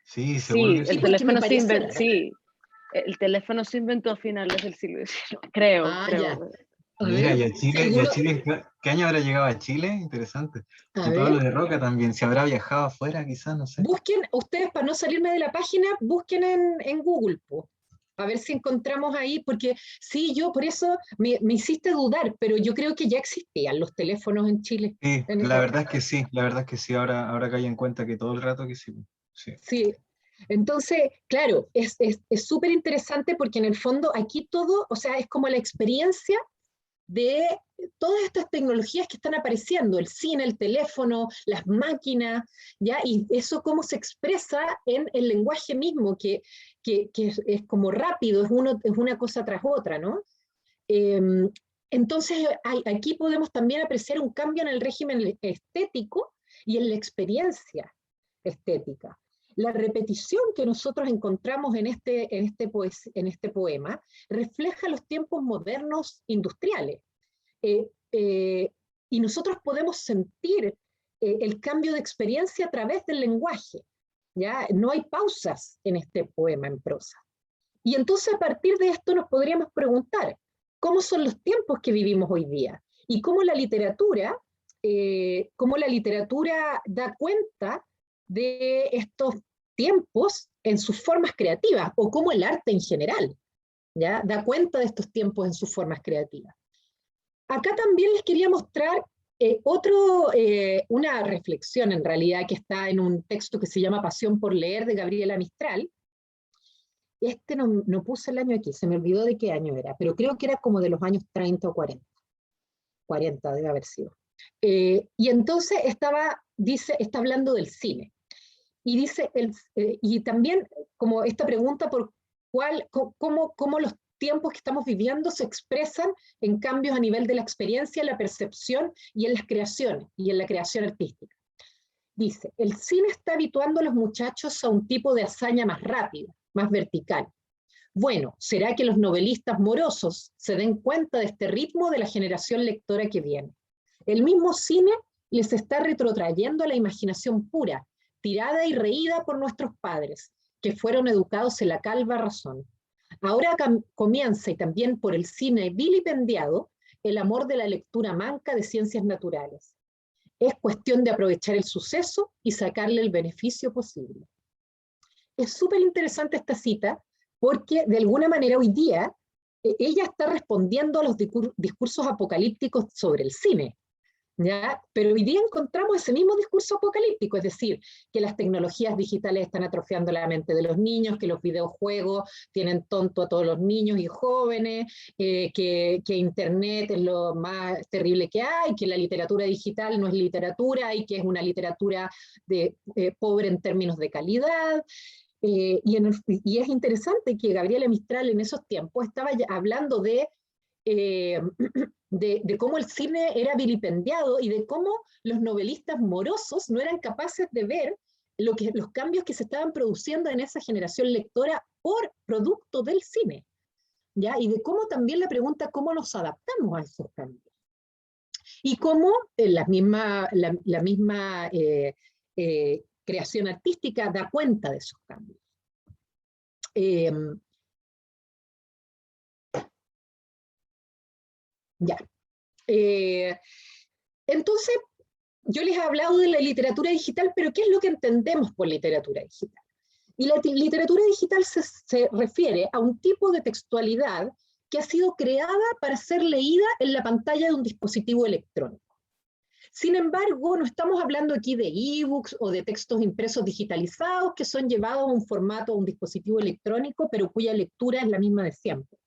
Sí, seguro que el teléfono se inventó, sí. El teléfono se inventó a finales del siglo XIX, creo. Ya. A Mira, ver, y a seguro- Chile, ¿qué año habrá llegado a Chile? Interesante. a Y ver. Pablo de Roca también, si habrá viajado afuera, quizás, no sé. Busquen, ustedes para no salirme de la página, busquen en Google, po, a ver si encontramos ahí, porque sí, yo por eso me hiciste dudar, pero yo creo que ya existían los teléfonos en Chile. Sí, la verdad es que sí, la verdad es que sí, ahora caí en cuenta que todo el rato que sí. Sí. Sí, entonces, claro, es súper interesante porque en el fondo aquí todo, o sea, es como la experiencia de todas estas tecnologías que están apareciendo, el cine, el teléfono, las máquinas, ¿ya? Y eso cómo se expresa en el lenguaje mismo, que es como rápido, es una cosa tras otra, ¿no? Eh, entonces, aquí podemos también apreciar un cambio en el régimen estético y en la experiencia estética. La repetición que nosotros encontramos en este poema refleja los tiempos modernos industriales. Y nosotros podemos sentir el cambio de experiencia a través del lenguaje. ¿Ya? No hay pausas en este poema en prosa. Y entonces a partir de esto nos podríamos preguntar, ¿cómo son los tiempos que vivimos hoy día? Y cómo la literatura da cuenta de estos tiempos en sus formas creativas, o cómo el arte en general, ¿ya? Da cuenta de estos tiempos en sus formas creativas. Acá también les quería mostrar una reflexión en realidad que está en un texto que se llama Pasión por leer de Gabriela Mistral. No puse el año aquí, se me olvidó de qué año era, pero creo que era como de los años 30 o 40. 40 debe haber sido. Y entonces está hablando del cine. Y dice, y también como esta pregunta por cómo los tiempos que estamos viviendo se expresan en cambios a nivel de la experiencia, la percepción y en las creaciones, y en la creación artística. Dice, el cine está habituando a los muchachos a un tipo de hazaña más rápida, más vertical. Bueno, ¿será que los novelistas morosos se den cuenta de este ritmo de la generación lectora que viene? El mismo cine les está retrotrayendo a la imaginación pura, tirada y reída por nuestros padres, que fueron educados en la calva razón. Ahora comienza, y también por el cine vilipendiado, el amor de la lectura manca de ciencias naturales. Es cuestión de aprovechar el suceso y sacarle el beneficio posible. Es súper interesante esta cita porque de alguna manera hoy día ella está respondiendo a los discursos apocalípticos sobre el cine, ¿ya? Pero hoy día encontramos ese mismo discurso apocalíptico, es decir, que las tecnologías digitales están atrofiando la mente de los niños, que los videojuegos tienen tonto a todos los niños y jóvenes, que Internet es lo más terrible que hay, que la literatura digital no es literatura y que es una literatura pobre en términos de calidad. Y es interesante que Gabriela Mistral en esos tiempos estaba hablando de cómo el cine era vilipendiado y de cómo los novelistas morosos no eran capaces de ver los cambios que se estaban produciendo en esa generación lectora por producto del cine, ¿ya? Y de cómo también la pregunta cómo nos adaptamos a esos cambios. Y cómo la misma creación artística da cuenta de esos cambios. Ya. Entonces, yo les he hablado de la literatura digital, pero ¿qué es lo que entendemos por literatura digital? Y la literatura digital se refiere a un tipo de textualidad que ha sido creada para ser leída en la pantalla de un dispositivo electrónico. Sin embargo, no estamos hablando aquí de ebooks o de textos impresos digitalizados que son llevados a un formato, a un dispositivo electrónico, pero cuya lectura es la misma de siempre,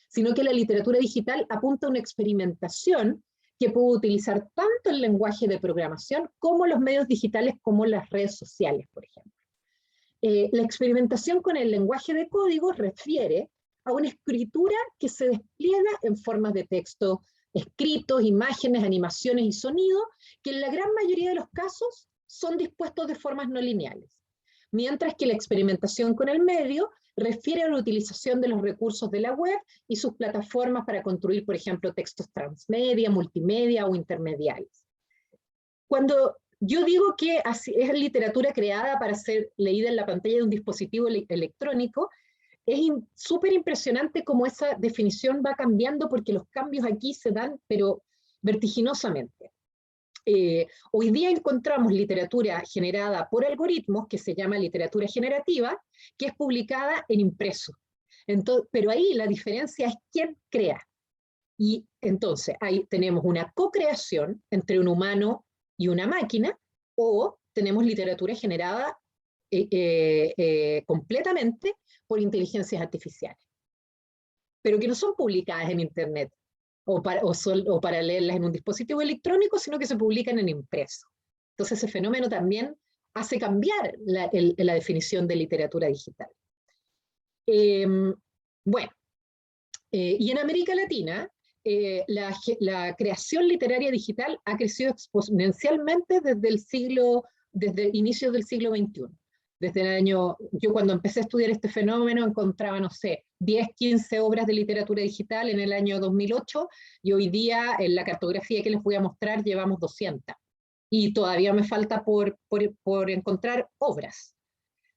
sino que la literatura digital apunta a una experimentación que puede utilizar tanto el lenguaje de programación como los medios digitales, como las redes sociales, por ejemplo. La experimentación con el lenguaje de código refiere a una escritura que se despliega en formas de texto, escritos, imágenes, animaciones y sonidos, que en la gran mayoría de los casos son dispuestos de formas no lineales. Mientras que la experimentación con el medio refiere a la utilización de los recursos de la web y sus plataformas para construir, por ejemplo, textos transmedia, multimedia o intermediarios. Cuando yo digo que es literatura creada para ser leída en la pantalla de un dispositivo electrónico, es súper impresionante cómo esa definición va cambiando, porque los cambios aquí se dan, pero vertiginosamente. Hoy día encontramos literatura generada por algoritmos, que se llama literatura generativa, que es publicada en impreso. Entonces, pero ahí la diferencia es quién crea. Y entonces ahí tenemos una co-creación entre un humano y una máquina, o tenemos literatura generada completamente por inteligencias artificiales, pero que no son publicadas en Internet o para leerlas en un dispositivo electrónico, sino que se publican en impreso. Entonces ese fenómeno también hace cambiar la definición de literatura digital. Bueno, y en América Latina, la creación literaria digital ha crecido exponencialmente desde inicios del siglo XXI. Desde el año, yo cuando empecé a estudiar este fenómeno encontraba, no sé, 10, 15 obras de literatura digital en el año 2008, y hoy día en la cartografía que les voy a mostrar llevamos 200. Y todavía me falta por encontrar obras,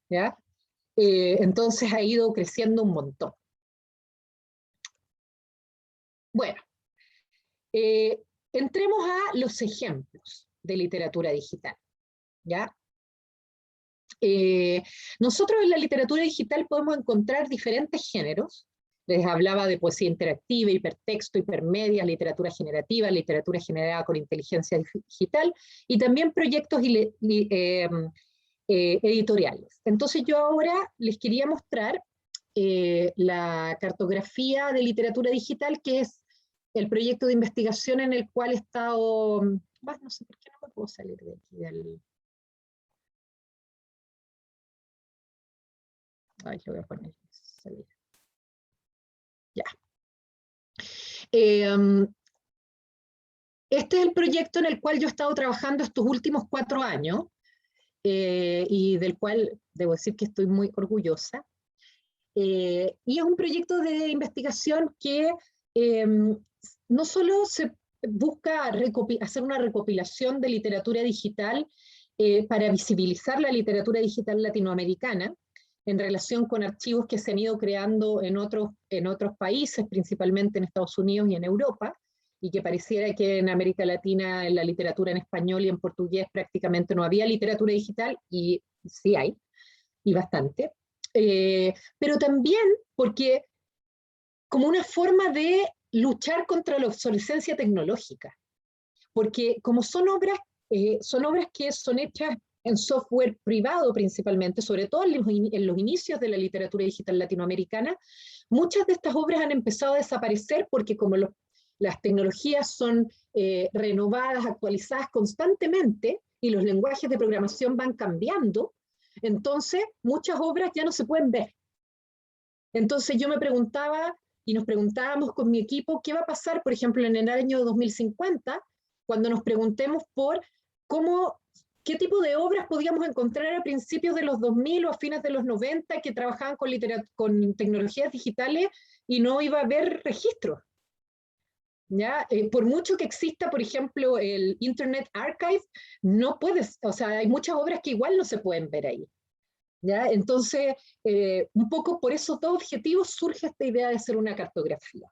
¿ya? Entonces ha ido creciendo un montón. Bueno, entremos a los ejemplos de literatura digital, ¿ya? Nosotros en la literatura digital podemos encontrar diferentes géneros. Les hablaba de poesía interactiva, hipertexto, hipermedia, literatura generativa, literatura generada con inteligencia digital, y también proyectos editoriales. Entonces yo ahora les quería mostrar la cartografía de literatura digital, que es el proyecto de investigación en el cual he estado... no sé por qué no me puedo salir de aquí del... Ay, lo voy a poner. Salir. Ya. Este es el proyecto en el cual yo he estado trabajando estos últimos 4 años, y del cual debo decir que estoy muy orgullosa. Y es un proyecto de investigación que no solo se busca hacer una recopilación de literatura digital para visibilizar la literatura digital latinoamericana en relación con archivos que se han ido creando en otros países, principalmente en Estados Unidos y en Europa, y que pareciera que en América Latina, en la literatura en español y en portugués prácticamente no había literatura digital, y sí hay, y bastante. Pero también porque como una forma de luchar contra la obsolescencia tecnológica, porque como son obras que son hechas en software privado principalmente, sobre todo en los inicios de la literatura digital latinoamericana, muchas de estas obras han empezado a desaparecer porque como las tecnologías son renovadas, actualizadas constantemente, y los lenguajes de programación van cambiando, entonces muchas obras ya no se pueden ver. Entonces yo me preguntaba, y nos preguntábamos con mi equipo, ¿qué va a pasar, por ejemplo, en el año 2050, cuando nos preguntemos por qué tipo de obras podíamos encontrar a principios de los 2000 o a fines de los 90 que trabajaban con tecnologías digitales y no iba a haber registros? ¿Ya? Por mucho que exista, por ejemplo, el Internet Archive, no puedes, o sea, hay muchas obras que igual no se pueden ver ahí. ¿Ya? Entonces, un poco por esos 2 objetivos surge esta idea de hacer una cartografía.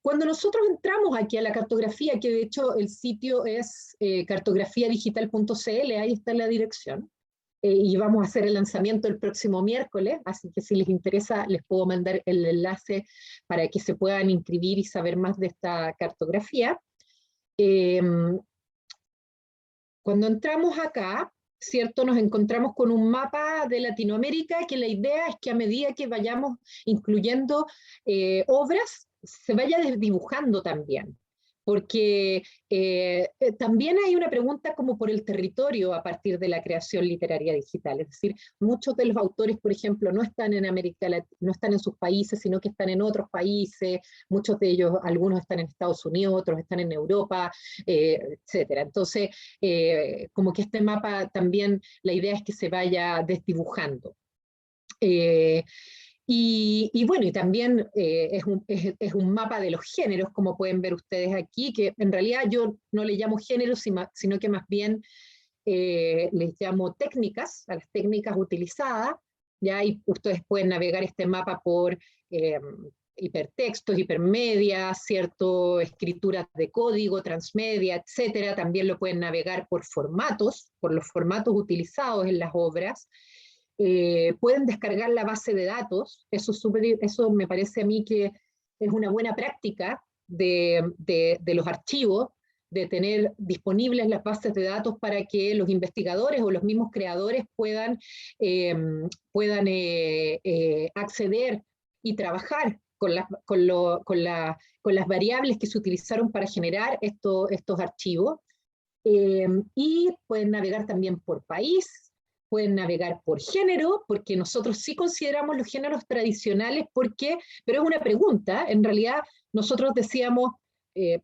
Cuando nosotros entramos aquí a la cartografía, que de hecho el sitio es cartografiadigital.cl, ahí está la dirección, y vamos a hacer el lanzamiento el próximo miércoles, así que si les interesa les puedo mandar el enlace para que se puedan inscribir y saber más de esta cartografía. Cuando entramos acá, ¿cierto? Nos encontramos con un mapa de Latinoamérica, que la idea es que a medida que vayamos incluyendo obras, se vaya desdibujando también, porque también hay una pregunta como por el territorio a partir de la creación literaria digital, es decir, muchos de los autores, por ejemplo, no están en América Latina, no están en sus países, sino que están en otros países, muchos de ellos, algunos están en Estados Unidos, otros están en Europa, etcétera. Entonces, como que este mapa también, la idea es que se vaya desdibujando. Y bueno, y también es un mapa de los géneros, como pueden ver ustedes aquí, que en realidad yo no le llamo géneros, sino que más bien les llamo técnicas, a las técnicas utilizadas, ¿ya? Y ustedes pueden navegar este mapa por hipertextos, hipermedia, ¿cierto? Escrituras de código, transmedia, etcétera. También lo pueden navegar por formatos, por los formatos utilizados en las obras. Pueden descargar la base de datos, eso me parece a mí que es una buena práctica de los archivos, de tener disponibles las bases de datos para que los investigadores o los mismos creadores puedan acceder y trabajar con las variables que se utilizaron para generar estos archivos. Y pueden navegar también por país, pueden navegar por género, porque nosotros sí consideramos los géneros tradicionales, pero es una pregunta, en realidad nosotros decíamos,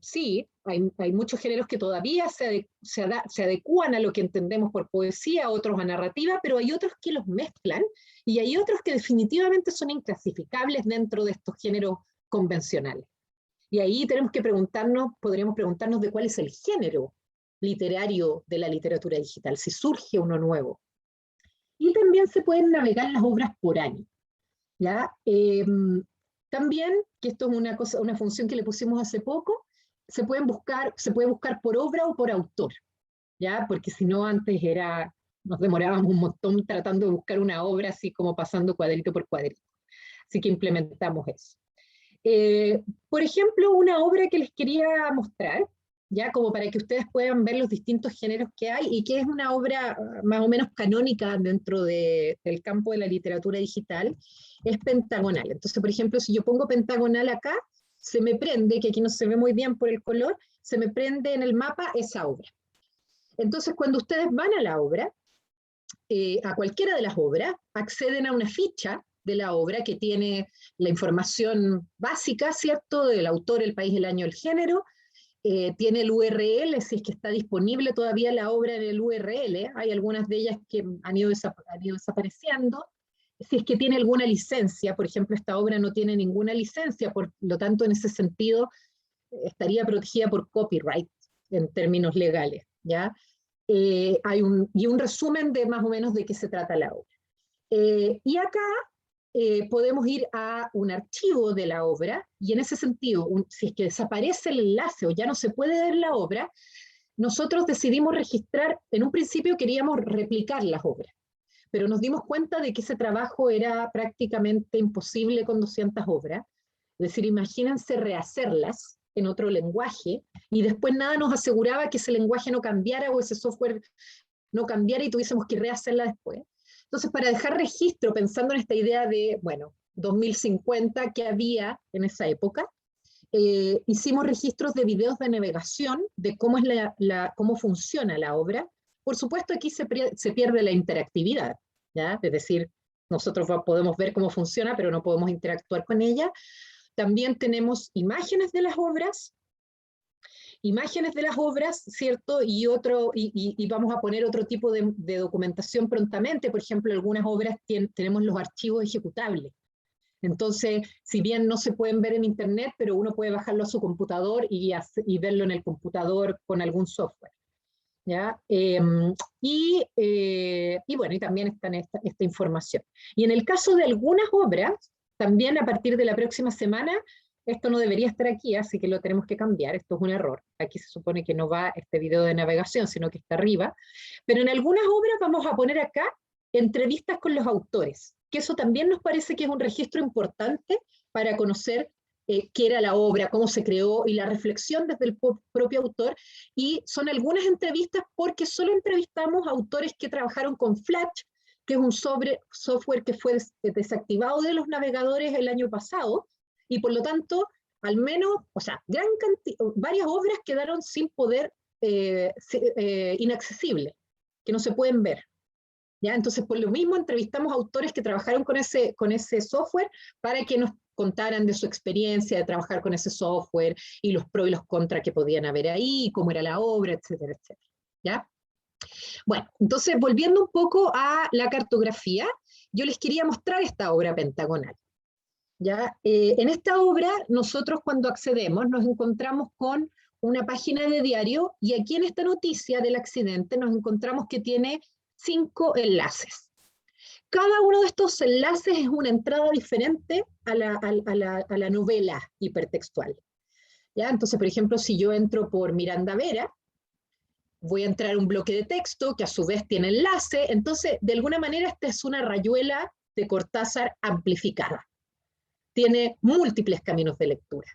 sí, hay muchos géneros que todavía se adecúan a lo que entendemos por poesía, otros a narrativa, pero hay otros que los mezclan, y hay otros que definitivamente son inclasificables dentro de estos géneros convencionales. Y ahí podríamos preguntarnos de cuál es el género literario de la literatura digital, si surge uno nuevo. Y también se pueden navegar las obras por año, ¿ya? También, que esto es una función que le pusimos hace poco, se puede buscar por obra o por autor, ¿ya? Porque si no, antes nos demorábamos un montón tratando de buscar una obra así como pasando cuadrito por cuadrito. Así que implementamos eso. Por ejemplo, una obra que les quería mostrar, ya como para que ustedes puedan ver los distintos géneros que hay, y que es una obra más o menos canónica dentro del campo de la literatura digital, es Pentagonal. Entonces, por ejemplo, si yo pongo Pentagonal acá, se me prende, que aquí no se ve muy bien por el color, se me prende en el mapa esa obra. Entonces, cuando ustedes van a la obra, a cualquiera de las obras, acceden a una ficha de la obra que tiene la información básica, ¿cierto?, del autor, el país, el año, el género. Tiene el URL, si es que está disponible todavía la obra en el URL, hay algunas de ellas que han ido desapareciendo. Si es que tiene alguna licencia, por ejemplo, esta obra no tiene ninguna licencia, por lo tanto, en ese sentido, estaría protegida por copyright en términos legales, ¿ya? Hay un resumen de más o menos de qué se trata la obra. Y acá podemos ir a un archivo de la obra, y en ese sentido, si es que desaparece el enlace o ya no se puede ver la obra, nosotros decidimos registrar, en un principio queríamos replicar las obras, pero nos dimos cuenta de que ese trabajo era prácticamente imposible con 200 obras, es decir, imagínense rehacerlas en otro lenguaje, y después nada nos aseguraba que ese lenguaje no cambiara o ese software no cambiara y tuviésemos que rehacerla después. Entonces, para dejar registro, pensando en esta idea de, bueno, 2050 que había en esa época, hicimos registros de videos de navegación, de cómo, cómo funciona la obra. Por supuesto, aquí se pierde la interactividad, ¿ya? Es decir, nosotros podemos ver cómo funciona, pero no podemos interactuar con ella. También tenemos imágenes de las obras, ¿cierto? Y vamos a poner otro tipo de documentación prontamente. Por ejemplo, algunas obras tenemos los archivos ejecutables. Entonces, si bien no se pueden ver en internet, pero uno puede bajarlo a su computador y verlo en el computador con algún software, ¿ya? Y bueno, y también está esta información. Y en el caso de algunas obras, también a partir de la próxima semana, esto no debería estar aquí, así que lo tenemos que cambiar, esto es un error. Aquí se supone que no va este video de navegación, sino que está arriba. Pero en algunas obras vamos a poner acá entrevistas con los autores, que eso también nos parece que es un registro importante para conocer qué era la obra, cómo se creó y la reflexión desde el propio autor. Y son algunas entrevistas porque solo entrevistamos a autores que trabajaron con Flash, que es un software que fue desactivado de los navegadores el año pasado, y por lo tanto, al menos, o sea, varias obras quedaron sin poder, inaccesibles, que no se pueden ver. ¿Ya? Entonces, por lo mismo, entrevistamos a autores que trabajaron con ese software para que nos contaran de su experiencia de trabajar con ese software y los pros y los contras que podían haber ahí, cómo era la obra, etcétera, etcétera. ¿Ya? Bueno, entonces, volviendo un poco a la cartografía, yo les quería mostrar esta obra pentagonal. ¿Ya? En esta obra, nosotros cuando accedemos nos encontramos con una página de diario, y aquí en esta noticia del accidente nos encontramos que tiene 5 enlaces. cada uno de estos enlaces es una entrada diferente a la novela hipertextual. ¿Ya? Entonces, por ejemplo, si yo entro por Miranda Vera, voy a entrar a un bloque de texto que a su vez tiene enlace. Entonces, de alguna manera, esta es una rayuela de Cortázar amplificada. Tiene múltiples caminos de lectura.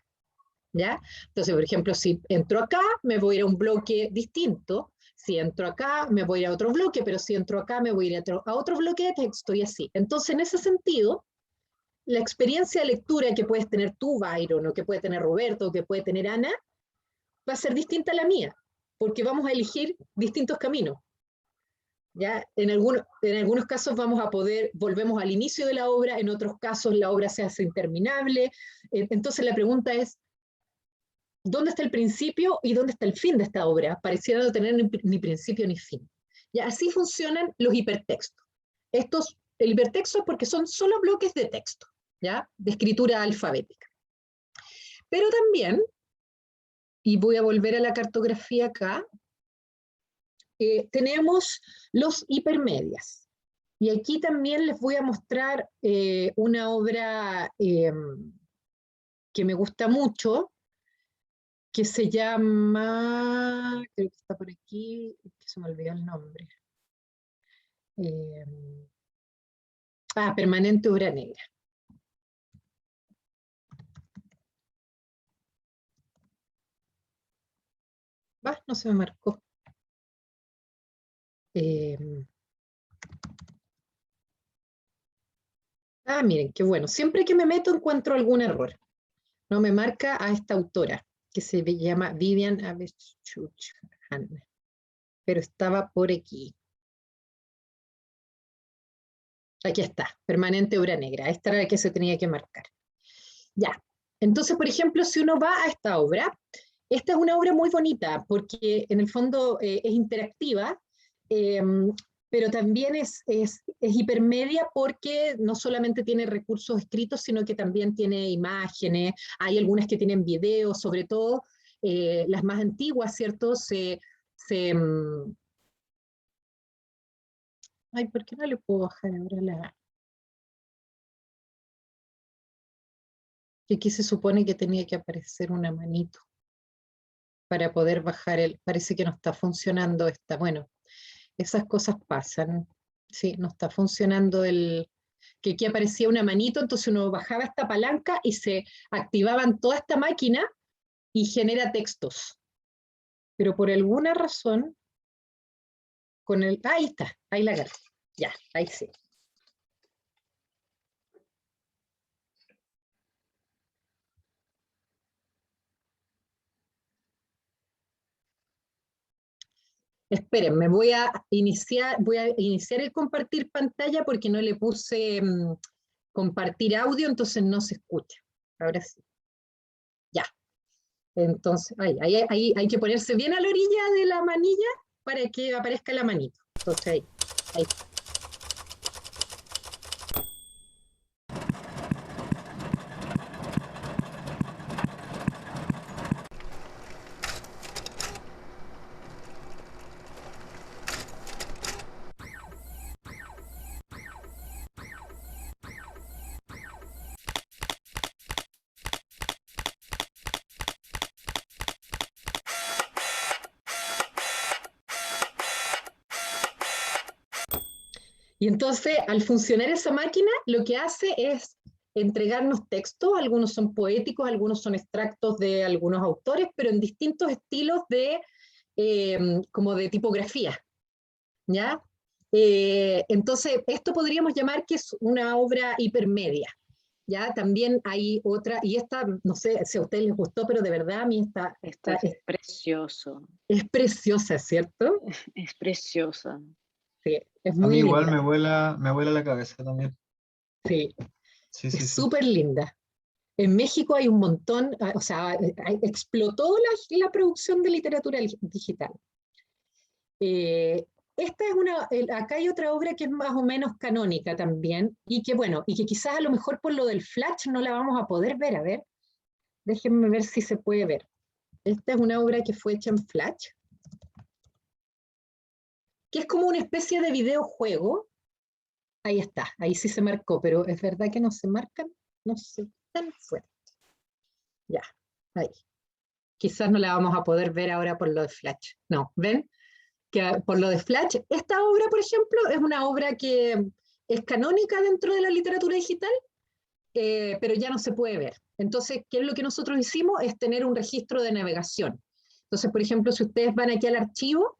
¿Ya? Entonces, por ejemplo, si entro acá, me voy a ir a un bloque distinto. Si entro acá, me voy a ir a otro bloque, pero si entro acá, me voy a ir a otro bloque de texto y así. Entonces, en ese sentido, la experiencia de lectura que puedes tener tú, Byron, o que puede tener Roberto, o que puede tener Ana, va a ser distinta a la mía, porque vamos a elegir distintos caminos. ¿Ya? En algunos casos vamos a poder, volvemos al inicio de la obra, en otros casos la obra se hace interminable. Entonces la pregunta es, ¿dónde está el principio y dónde está el fin de esta obra? Pareciera no tener ni principio ni fin. ¿Ya? Así funcionan los hipertextos. El hipertexto es porque son solo bloques de texto, ¿ya? De escritura alfabética. Pero también, y voy a volver a la cartografía acá, tenemos los hipermedias. Y aquí también les voy a mostrar una obra que me gusta mucho, que se llama, creo que está por aquí, que se me olvidó el nombre. Permanente Obra Negra. No se me marcó. Miren, qué bueno. Siempre que me meto encuentro algún error. No me marca a esta autora, que se llama Vivian Avechuchan, pero estaba por aquí. Aquí está, Permanente Obra Negra. Esta era la que se tenía que marcar. Ya. Entonces, por ejemplo, si uno va a esta obra, esta es una obra muy bonita, porque en el fondo es interactiva, pero también es hipermedia porque no solamente tiene recursos escritos, sino que también tiene imágenes, hay algunas que tienen videos, sobre todo las más antiguas, ¿cierto? Ay, ¿por qué no le puedo bajar ahora la...? Que aquí se supone que tenía que aparecer una manito para poder bajar el... Parece que no está funcionando esta... Bueno, esas cosas pasan. Sí, no está funcionando el... Que aquí aparecía una manito, entonces uno bajaba esta palanca y se activaban toda esta máquina y genera textos. Pero por alguna razón, con el... Ahí está, ahí la agarré. Ya, ahí sí. Espérenme, voy a iniciar el compartir pantalla porque no le puse compartir audio, entonces no se escucha. Ahora sí. Ya. Entonces, ahí hay que ponerse bien a la orilla de la manilla para que aparezca la manito. Entonces ahí. Y entonces, al funcionar esa máquina, lo que hace es entregarnos textos, algunos son poéticos, algunos son extractos de algunos autores, pero en distintos estilos de, como de tipografía, ¿ya? Entonces, esto podríamos llamar que es una obra hipermedia, ¿ya? También hay otra, y esta, no sé si a ustedes les gustó, pero de verdad a mí Esto es precioso. Es preciosa, ¿cierto? Es preciosa. Sí, es A muy mí igual linda. me vuela la cabeza también. Sí, Sí, es súper linda. En México hay un montón, o sea, explotó la producción de literatura digital. Esta es acá hay otra obra que es más o menos canónica también, y que bueno, y que quizás a lo mejor por lo del flash no la vamos a poder ver, a ver, déjenme ver si se puede ver. Esta es una obra que fue hecha en flash, que es como una especie de videojuego. Ahí está, ahí sí se marcó, pero es verdad que no se marcan, no sé, tan fuerte. Ya, ahí. Quizás no la vamos a poder ver ahora por lo de Flash. No, ¿ven? Que por lo de Flash, esta obra, por ejemplo, es una obra que es canónica dentro de la literatura digital, pero ya no se puede ver. Entonces, ¿qué es lo que nosotros hicimos? Es tener un registro de navegación. Entonces, por ejemplo, si ustedes van aquí al archivo,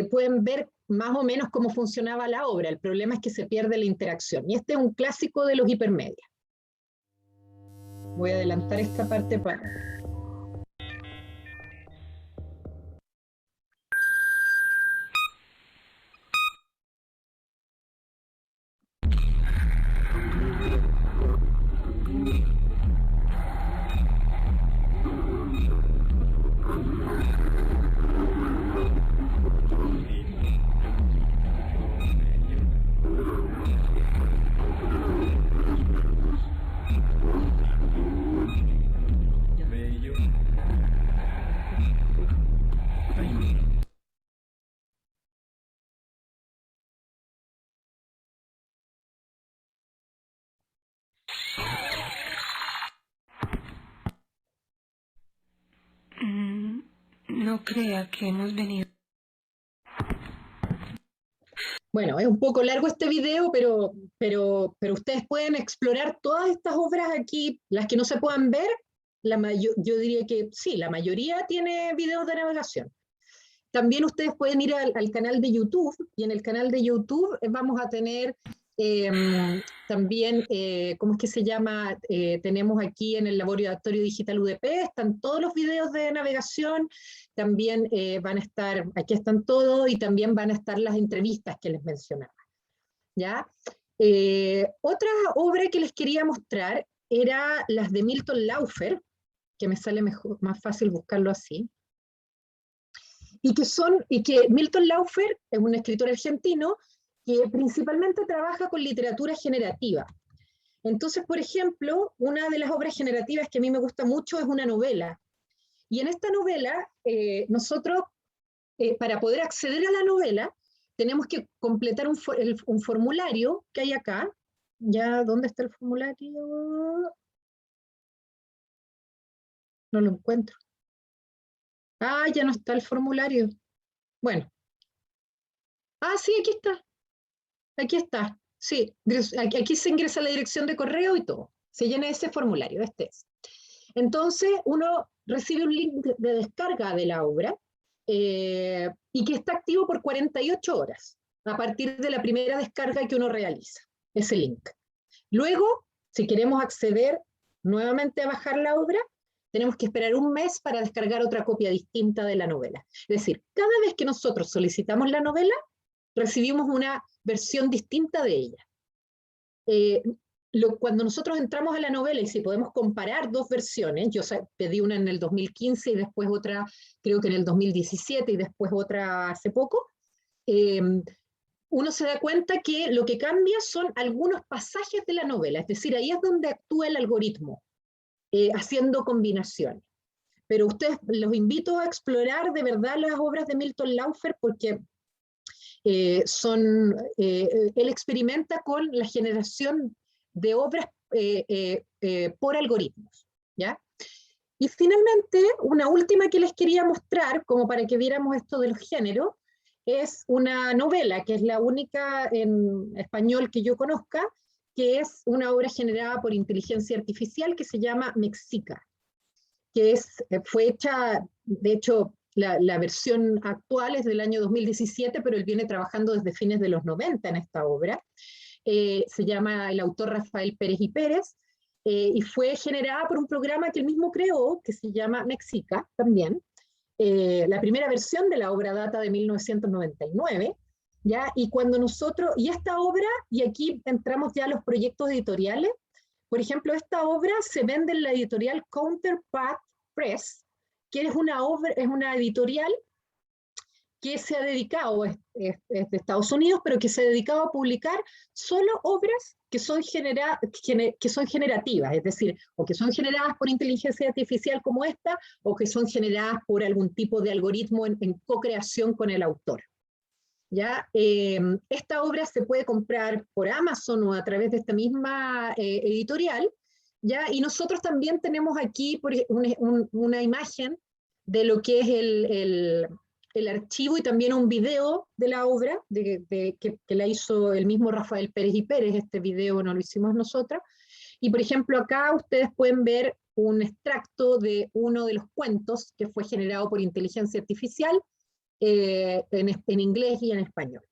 pueden ver más o menos cómo funcionaba la obra. El problema es que se pierde la interacción. Y este es un clásico de los hipermedia. Voy a adelantar esta parte para... No crea que hemos venido. Bueno, es un poco largo este video, pero ustedes pueden explorar todas estas obras aquí, las que no se puedan ver, yo diría que sí, la mayoría tiene videos de navegación. También ustedes pueden ir al canal de YouTube, y en el canal de YouTube vamos a tener también, ¿cómo es que se llama? Tenemos aquí en el Laboratorio Digital UDP, están todos los videos de navegación, también van a estar, aquí están todos, y también van a estar las entrevistas que les mencionaba, ¿ya? Otra obra que les quería mostrar era las de Milton Laufer, que me sale mejor, más fácil buscarlo así, y que Milton Laufer es un escritor argentino que principalmente trabaja con literatura generativa. Entonces, por ejemplo, una de las obras generativas que a mí me gusta mucho es una novela. Y en esta novela, nosotros, para poder acceder a la novela, tenemos que completar un formulario que hay acá. ¿Ya dónde está el formulario? No lo encuentro. Ah, ya no está el formulario. Bueno. Ah, sí, aquí está. Aquí está. Sí, aquí se ingresa la dirección de correo y todo. Se llena ese formulario, este es. Entonces, uno recibe un link de descarga de la obra y que está activo por 48 horas, a partir de la primera descarga que uno realiza, ese link. Luego, si queremos acceder nuevamente a bajar la obra, tenemos que esperar un mes para descargar otra copia distinta de la novela. Es decir, cada vez que nosotros solicitamos la novela, recibimos una versión distinta de ella. Cuando nosotros entramos a la novela, y si podemos comparar dos versiones, yo pedí una en el 2015 y después otra, creo que en el 2017 y después otra hace poco, uno se da cuenta que lo que cambia son algunos pasajes de la novela, es decir, ahí es donde actúa el algoritmo, haciendo combinaciones. Pero ustedes, los invito a explorar de verdad las obras de Milton Laufer, porque él experimenta con la generación de obras por algoritmos, ¿ya? Y finalmente, una última que les quería mostrar, como para que viéramos esto de los géneros, es una novela, que es la única en español que yo conozca, que es una obra generada por inteligencia artificial que se llama Mexica, que fue hecha, de hecho, la versión actual es del año 2017, pero él viene trabajando desde fines de los 90 en esta obra. Se llama el autor Rafael Pérez y Pérez, y fue generada por un programa que él mismo creó, que se llama Mexica también. La primera versión de la obra data de 1999, ¿ya? Y esta obra, y aquí entramos ya a los proyectos editoriales, por ejemplo, esta obra se vende en la editorial Counterpath Press, que es una editorial que se ha dedicado, es de Estados Unidos, pero que se ha dedicado a publicar solo obras que son generativas, es decir, o que son generadas por inteligencia artificial como esta, o que son generadas por algún tipo de algoritmo en co-creación con el autor. ¿ya? Esta obra se puede comprar por Amazon o a través de esta misma editorial, ¿ya? Y nosotros también tenemos aquí una imagen de lo que es el archivo y también un video de la obra que la hizo el mismo Rafael Pérez y Pérez. Este video no lo hicimos nosotros. Y por ejemplo acá ustedes pueden ver un extracto de uno de los cuentos que fue generado por inteligencia artificial en inglés y en español,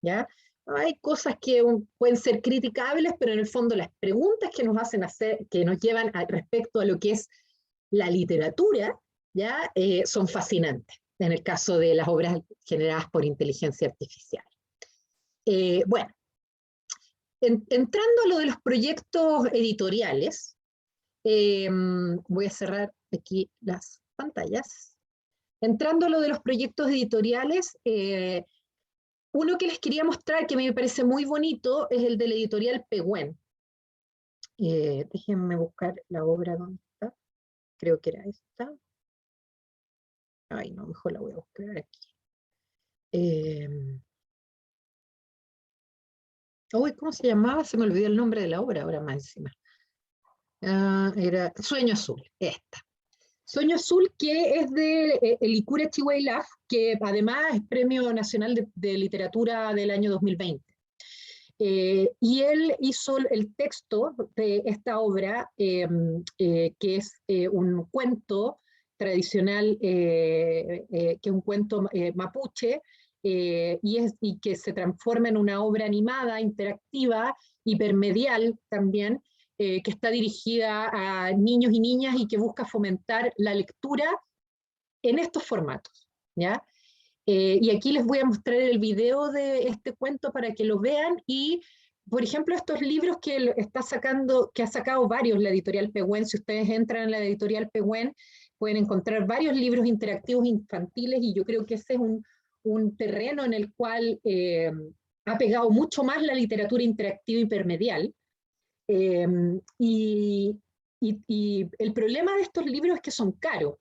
¿ya? Hay cosas que pueden ser criticables, pero en el fondo las preguntas que nos hacen hacer, que nos llevan respecto a lo que es la literatura, ¿ya? Son fascinantes, en el caso de las obras generadas por inteligencia artificial. Bueno, entrando a lo de los proyectos editoriales, voy a cerrar aquí las pantallas. Entrando a lo de los proyectos editoriales, uno que les quería mostrar que me parece muy bonito es el de la editorial Pehuen. Déjenme buscar la obra donde está. Creo que era esta. Ay, no, mejor la voy a buscar aquí. ¿Cómo se llamaba? Se me olvidó el nombre de la obra ahora más encima. Era Sueño Azul, esta. Sueño Azul, que es de Elikure Chihuahilaf, que además es Premio Nacional de Literatura del año 2020. Y él hizo el texto de esta obra, que es un cuento tradicional, que es un cuento mapuche, y que se transforma en una obra animada, interactiva, hipermedial también, que está dirigida a niños y niñas y que busca fomentar la lectura en estos formatos, ¿ya? Y aquí les voy a mostrar el video de este cuento para que lo vean y, por ejemplo, estos libros que ha sacado varios la editorial Pehuen. Si ustedes entran en la editorial Pehuen, pueden encontrar varios libros interactivos infantiles y yo creo que ese es un terreno en el cual ha pegado mucho más la literatura interactiva hipermedial. Y el problema de estos libros es que son caros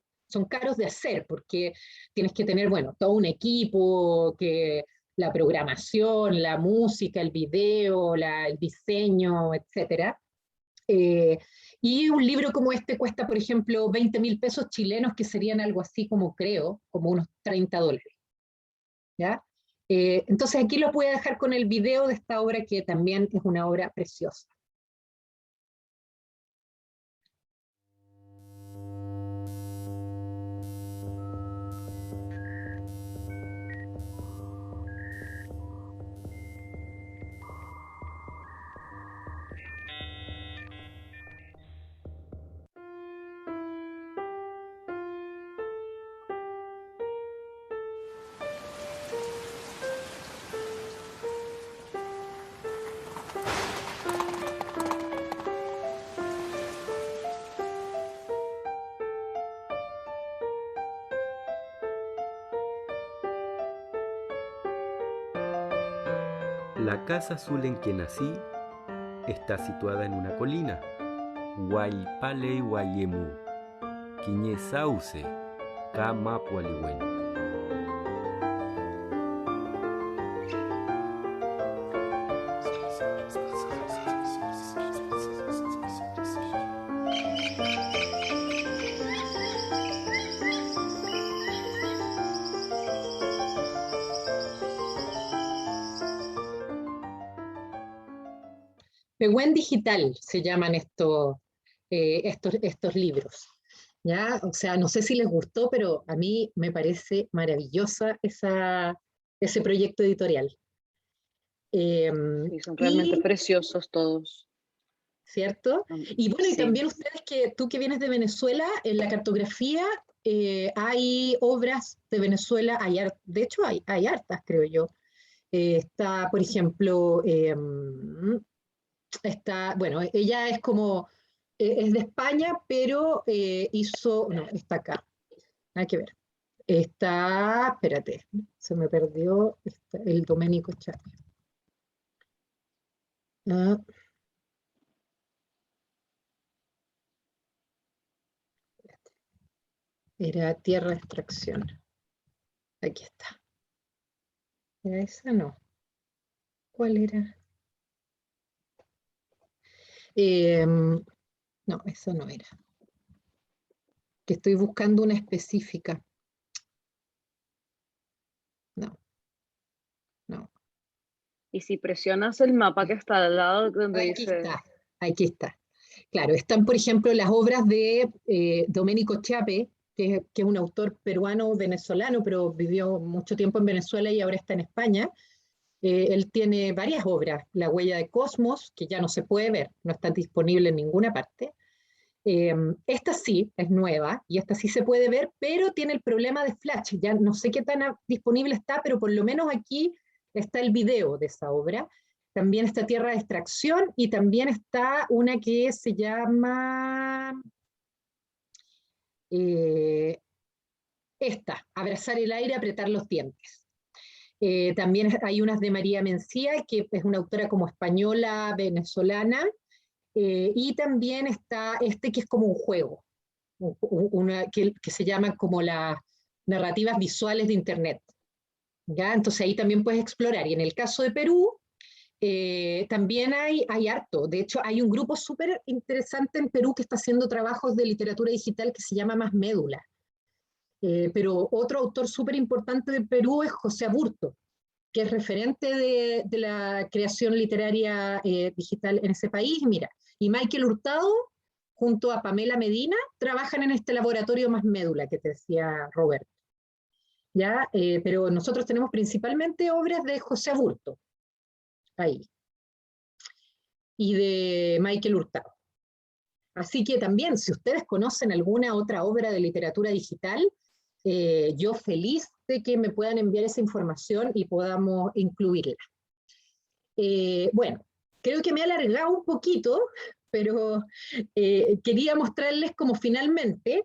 de hacer, porque tienes que tener, bueno, todo un equipo, la programación, la música, el video, el diseño, etc. Y un libro como este cuesta, por ejemplo, 20.000 pesos chilenos, que serían algo así como, creo, como unos $30, ¿ya? Entonces aquí lo voy a dejar con el video de esta obra, que también es una obra preciosa. La casa azul en que nací está situada en una colina, Huaypale Huayemu, Quiñe Sauce, Camapualiwen. Pehuen Digital se llaman estos libros, ¿ya? O sea, no sé si les gustó, pero a mí me parece maravillosa ese proyecto editorial. Sí, son realmente preciosos todos. ¿Cierto? Y bueno, y Sí. también ustedes, tú que vienes de Venezuela, en la cartografía hay obras de Venezuela, de hecho hay hartas, creo yo. Está, por ejemplo, bueno, ella es como, es de España, pero no, está acá, nada que ver. Espérate, se me perdió el Domenico Chávez. Era Tierra de Extracción. Aquí está. Era esa no. ¿Cuál era? No, esa no era. Que estoy buscando una específica. No, no. Y si presionas el mapa que está al lado donde Aquí dice... está, aquí está. Claro, están, por ejemplo, las obras de Domenico Chiappe, que es un autor peruano-venezolano, pero vivió mucho tiempo en Venezuela y ahora está en España. Él tiene varias obras, La huella de Cosmos, que ya no se puede ver, no está disponible en ninguna parte. Esta sí es nueva y esta sí se puede ver, pero tiene el problema de Flash. Ya no sé qué tan disponible está, pero por lo menos aquí está el video de esa obra. También está Tierra de Extracción y también está una que se llama Abrazar el aire, apretar los dientes. También hay unas de María Mencía, que es una autora como española, venezolana, y también está que es como un juego, que se llama como las narrativas visuales de Internet. ¿Ya? Entonces ahí también puedes explorar. Y en el caso de Perú, también hay harto. De hecho, hay un grupo súper interesante en Perú que está haciendo trabajos de literatura digital que se llama Más Médula. Pero otro autor súper importante de Perú es José Aburto, que es referente de la creación literaria digital en ese país. Mira, y Michael Hurtado, junto a Pamela Medina, trabajan en este laboratorio Más Médula que te decía Roberto. ¿Ya? Pero nosotros tenemos principalmente obras de José Aburto, ahí, y de Michael Hurtado. Así que también, si ustedes conocen alguna otra obra de literatura digital, yo feliz de que me puedan enviar esa información y podamos incluirla. Bueno, creo que me he alargado un poquito, pero quería mostrarles como finalmente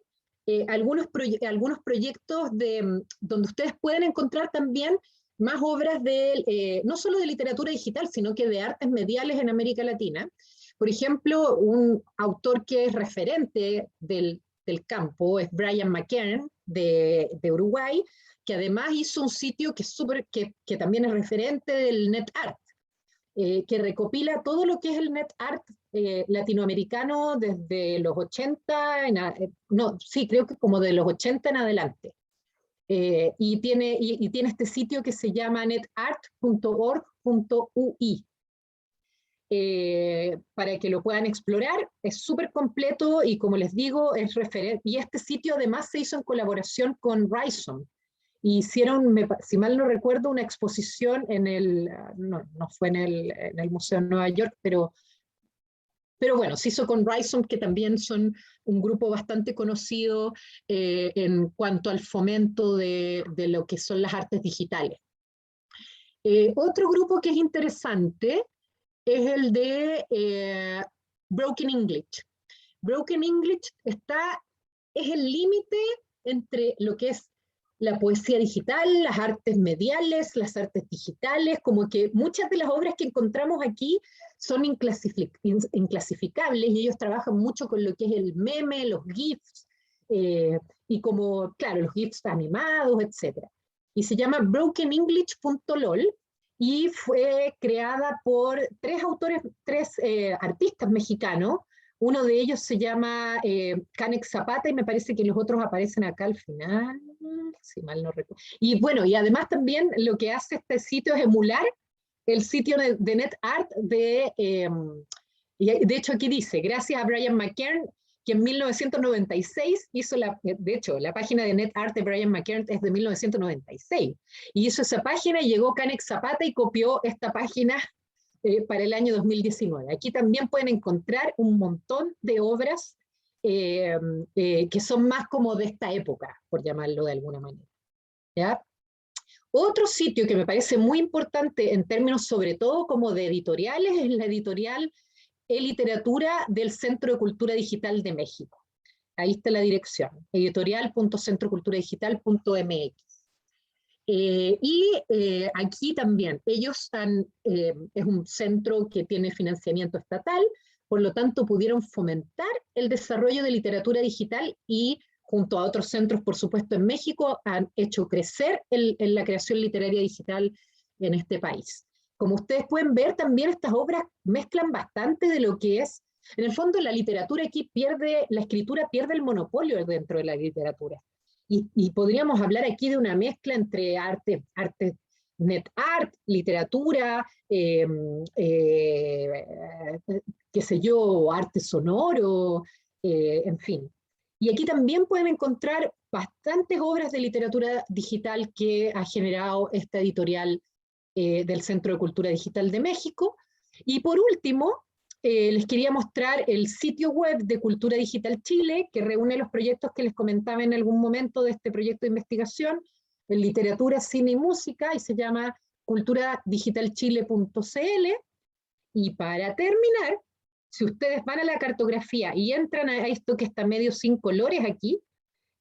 algunos proyectos donde ustedes pueden encontrar también más obras no solo de literatura digital, sino que de artes mediales en América Latina. Por ejemplo, un autor que es referente del campo es Brian McKern, de Uruguay, que además hizo un sitio que también es referente del NetArt, que recopila todo lo que es el NetArt latinoamericano desde los 80, creo que como de los 80 en adelante. Y tiene este sitio que se llama netart.org.ui. Para que lo puedan explorar, es súper completo y como les digo, es referente. Y este sitio además se hizo en colaboración con Rhizome. Hicieron, si mal no recuerdo, una exposición no fue en el Museo de Nueva York, pero bueno, se hizo con Rhizome, que también son un grupo bastante conocido en cuanto al fomento de lo que son las artes digitales. Otro grupo que es interesante es el de Broken English. Broken English es el límite entre lo que es la poesía digital, las artes mediales, las artes digitales, como que muchas de las obras que encontramos aquí son inclasificables y ellos trabajan mucho con lo que es el meme, los GIFs, y como, claro, los GIFs animados, etc. Y se llama brokenenglish.lol y fue creada por tres artistas mexicanos. Uno de ellos se llama Canex Zapata y me parece que los otros aparecen acá al final, si mal no recuerdo. Y bueno, y además también lo que hace este sitio es emular el sitio de NetArt y de hecho aquí dice, gracias a Brian McKern, que en 1996 hizo de hecho, la página de NetArt de Brian McKern es de 1996, y hizo esa página y llegó Canex Zapata y copió esta página para el año 2019. Aquí también pueden encontrar un montón de obras que son más como de esta época, por llamarlo de alguna manera. ¿Ya? Otro sitio que me parece muy importante en términos sobre todo como de editoriales es la editorial E-Literatura del Centro de Cultura Digital de México. Ahí está la dirección, editorial.centroculturadigital.mx. Aquí también, ellos es un centro que tiene financiamiento estatal, por lo tanto pudieron fomentar el desarrollo de literatura digital y junto a otros centros, por supuesto, en México, han hecho crecer la creación literaria digital en este país. Como ustedes pueden ver, también estas obras mezclan bastante de lo que es, en el fondo la literatura aquí pierde, la escritura pierde el monopolio dentro de la literatura. Y podríamos hablar aquí de una mezcla entre arte net art, literatura, qué sé yo, arte sonoro, en fin. Y aquí también pueden encontrar bastantes obras de literatura digital que ha generado esta editorial del Centro de Cultura Digital de México. Y por último, les quería mostrar el sitio web de Cultura Digital Chile, que reúne los proyectos que les comentaba en algún momento de este proyecto de investigación, en literatura, cine y música, y se llama culturadigitalchile.cl. Y para terminar, si ustedes van a la cartografía y entran a esto que está medio sin colores aquí,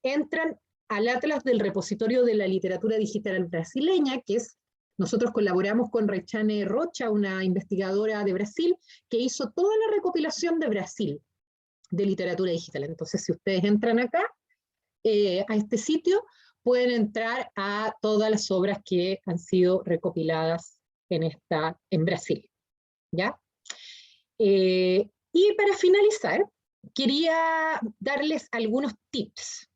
entran al Atlas del Repositorio de la Literatura Digital Brasileña, que es, nosotros colaboramos con Rechane Rocha, una investigadora de Brasil, que hizo toda la recopilación de Brasil, de literatura digital. Entonces, si ustedes entran acá, a este sitio, pueden entrar a todas las obras que han sido recopiladas en Brasil. ¿Ya? Y para finalizar, quería darles algunos tips,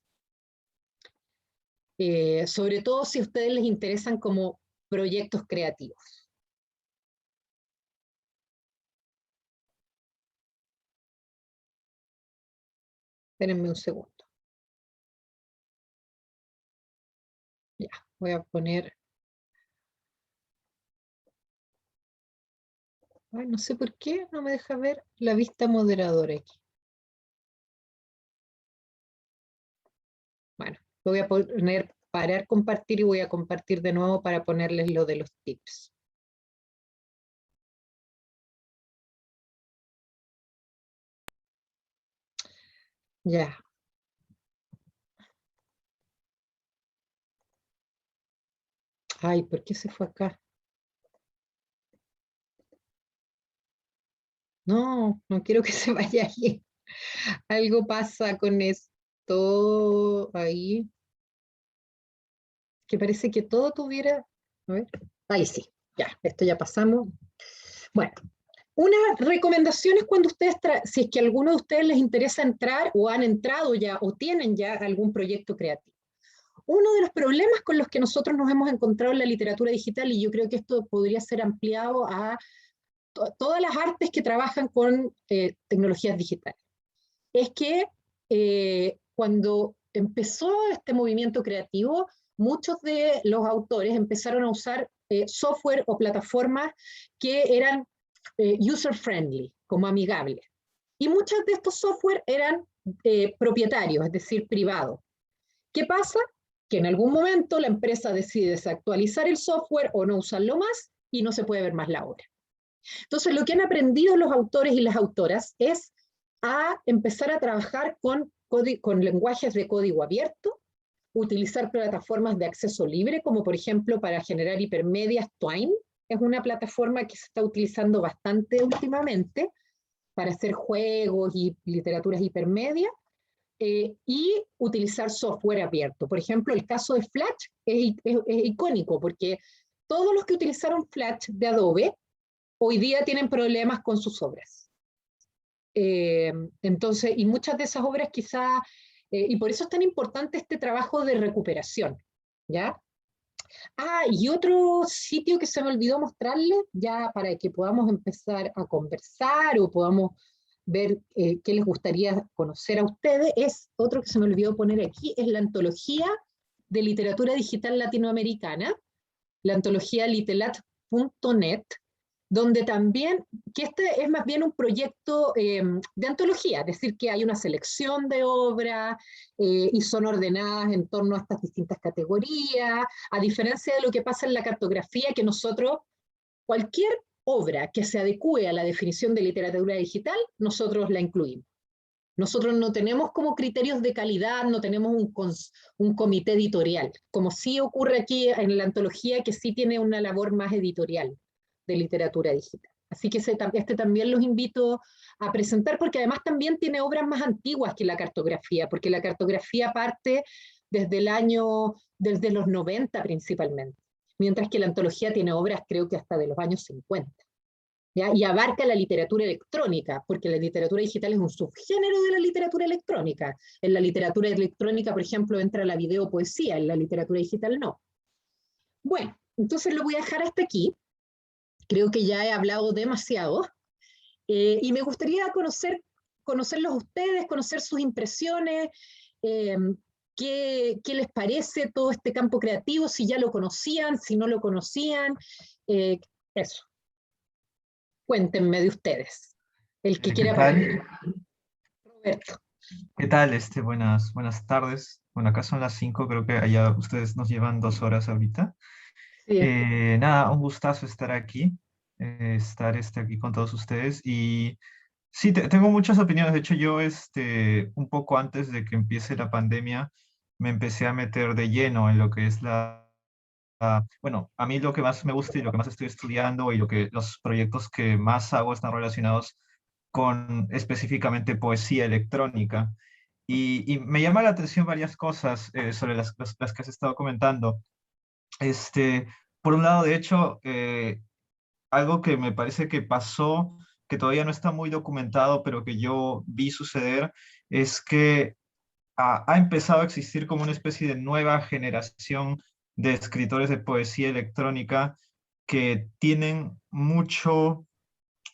sobre todo si a ustedes les interesan como proyectos creativos. Espérenme un segundo. Ya, voy a poner... Ay, no sé por qué no me deja ver la vista moderadora aquí. Bueno, voy a poner parar compartir y voy a compartir de nuevo para ponerles lo de los tips. Ya. Ay, ¿por qué se fue acá? No, no quiero que se vaya ahí. Algo pasa con esto ahí. Que parece que todo tuviera... A ver, ahí sí, ya, esto ya pasamos. Bueno, unas recomendaciones cuando ustedes, si es que a alguno de ustedes les interesa entrar o han entrado ya o tienen ya algún proyecto creativo. Uno de los problemas con los que nosotros nos hemos encontrado en la literatura digital, y yo creo que esto podría ser ampliado a todas las artes que trabajan con tecnologías digitales, es que cuando empezó este movimiento creativo, muchos de los autores empezaron a usar software o plataformas que eran user-friendly, como amigables. Y muchos de estos software eran propietarios, es decir, privados. ¿Qué pasa? Que en algún momento la empresa decide desactualizar el software o no usarlo más y no se puede ver más la obra. Entonces, lo que han aprendido los autores y las autoras es a empezar a trabajar con lenguajes de código abierto, utilizar plataformas de acceso libre, como por ejemplo para generar hipermedias, Twine es una plataforma que se está utilizando bastante últimamente para hacer juegos y literaturas hipermedias, y utilizar software abierto. Por ejemplo, el caso de Flash es icónico, porque todos los que utilizaron Flash de Adobe hoy día tienen problemas con sus obras. Entonces, y muchas de esas obras quizá, y por eso es tan importante este trabajo de recuperación, ¿ya? Ah, y otro sitio que se me olvidó mostrarles, ya para que podamos empezar a conversar o podamos ver qué les gustaría conocer a ustedes, es otro que se me olvidó poner aquí, es la antología de literatura digital latinoamericana, la antología litelat.net, donde también, que este es más bien un proyecto de antología, es decir, que hay una selección de obras y son ordenadas en torno a estas distintas categorías, a diferencia de lo que pasa en la cartografía, que nosotros, cualquier obra que se adecue a la definición de literatura digital, nosotros la incluimos. Nosotros no tenemos como criterios de calidad, no tenemos un comité editorial, como sí ocurre aquí en la antología, que sí tiene una labor más editorial de literatura digital. Así que este también los invito a presentar, porque además también tiene obras más antiguas que la cartografía, porque la cartografía parte desde los 90 principalmente. mientras que la antología tiene obras creo que hasta de los años 50. ¿Ya? Y abarca la literatura electrónica, porque la literatura digital es un subgénero de la literatura electrónica. En la literatura electrónica, por ejemplo, entra la videopoesía, en la literatura digital no. Bueno, entonces lo voy a dejar hasta aquí. Creo que ya he hablado demasiado. Y me gustaría conocerlos a ustedes, conocer sus impresiones, qué les parece todo este campo creativo, si ya lo conocían, si no lo conocían. Eso. Cuéntenme de ustedes. El que ¿Qué quiera tal? partir. Roberto. ¿Qué tal? Buenas tardes. Bueno, acá son las 5, creo que allá ustedes nos llevan 2 horas ahorita. Sí. Nada, un gustazo estar aquí, aquí con todos ustedes. Y sí, tengo muchas opiniones. De hecho, yo un poco antes de que empiece la pandemia, me empecé a meter de lleno en lo que es bueno, a mí lo que más me gusta y lo que más estoy estudiando y los proyectos que más hago están relacionados con específicamente poesía electrónica. Y me llama la atención varias cosas sobre las que has estado comentando. Este, por un lado, de hecho, algo que me parece que pasó, que todavía no está muy documentado, pero que yo vi suceder, es que ha empezado a existir como una especie de nueva generación de escritores de poesía electrónica que tienen mucho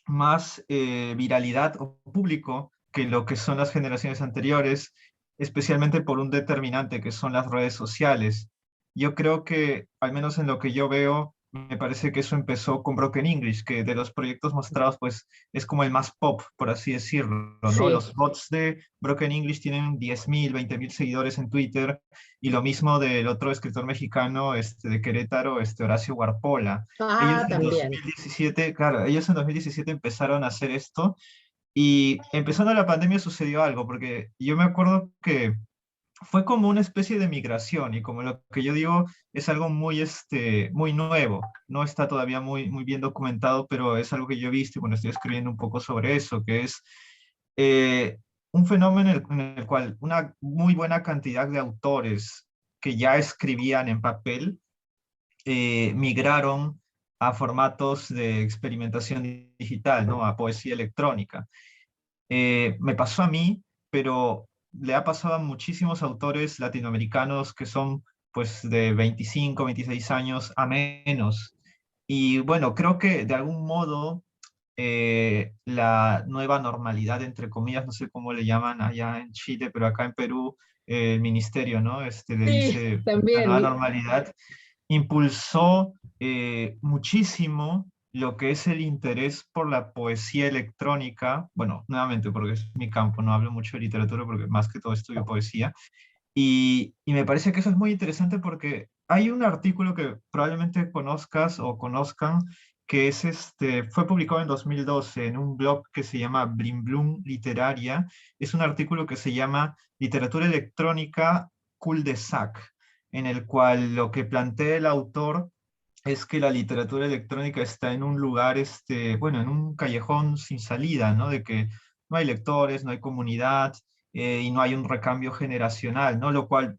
más viralidad o público que lo que son las generaciones anteriores, especialmente por un determinante que son las redes sociales. Yo creo que, al menos en lo que yo veo, me parece que eso empezó con Broken English, que de los proyectos mostrados, pues es como el más pop, por así decirlo, ¿no? Sí. Los bots de Broken English tienen 10.000, 20.000 seguidores en Twitter, y lo mismo del otro escritor mexicano de Querétaro, Horacio Guarpola. Ellos en También. 2017, claro, ellos en 2017 empezaron a hacer esto, y empezando la pandemia sucedió algo, porque yo me acuerdo que fue como una especie de migración, y como lo que yo digo es algo muy nuevo, no está todavía muy bien documentado, pero es algo que yo he visto y bueno, estoy escribiendo un poco sobre eso, que es eh, un fenómeno en el cual una muy buena cantidad de autores que ya escribían en papel migraron a formatos de experimentación digital, ¿no? A poesía electrónica. Me pasó a mí, pero le ha pasado a muchísimos autores latinoamericanos que son pues de 25, 26 años a menos. Y bueno, creo que de algún modo la nueva normalidad, entre comillas, no sé cómo le llaman allá en Chile, pero acá en Perú el ministerio, ¿no? Le Sí, dice la nueva también. normalidad, impulsó muchísimo lo que es el interés por la poesía electrónica. Bueno, nuevamente, porque es mi campo, no hablo mucho de literatura porque más que todo estudio poesía. Y me parece que eso es muy interesante porque hay un artículo que probablemente conozcas o conozcan, que es fue publicado en 2012 en un blog que se llama Blimblum Literaria. Es un artículo que se llama Literatura Electrónica Cul-de-sac, en el cual lo que plantea el autor es que la literatura electrónica está en un lugar, bueno, en un callejón sin salida, ¿no? De que no hay lectores, no hay comunidad, y no hay un recambio generacional, ¿no? Lo cual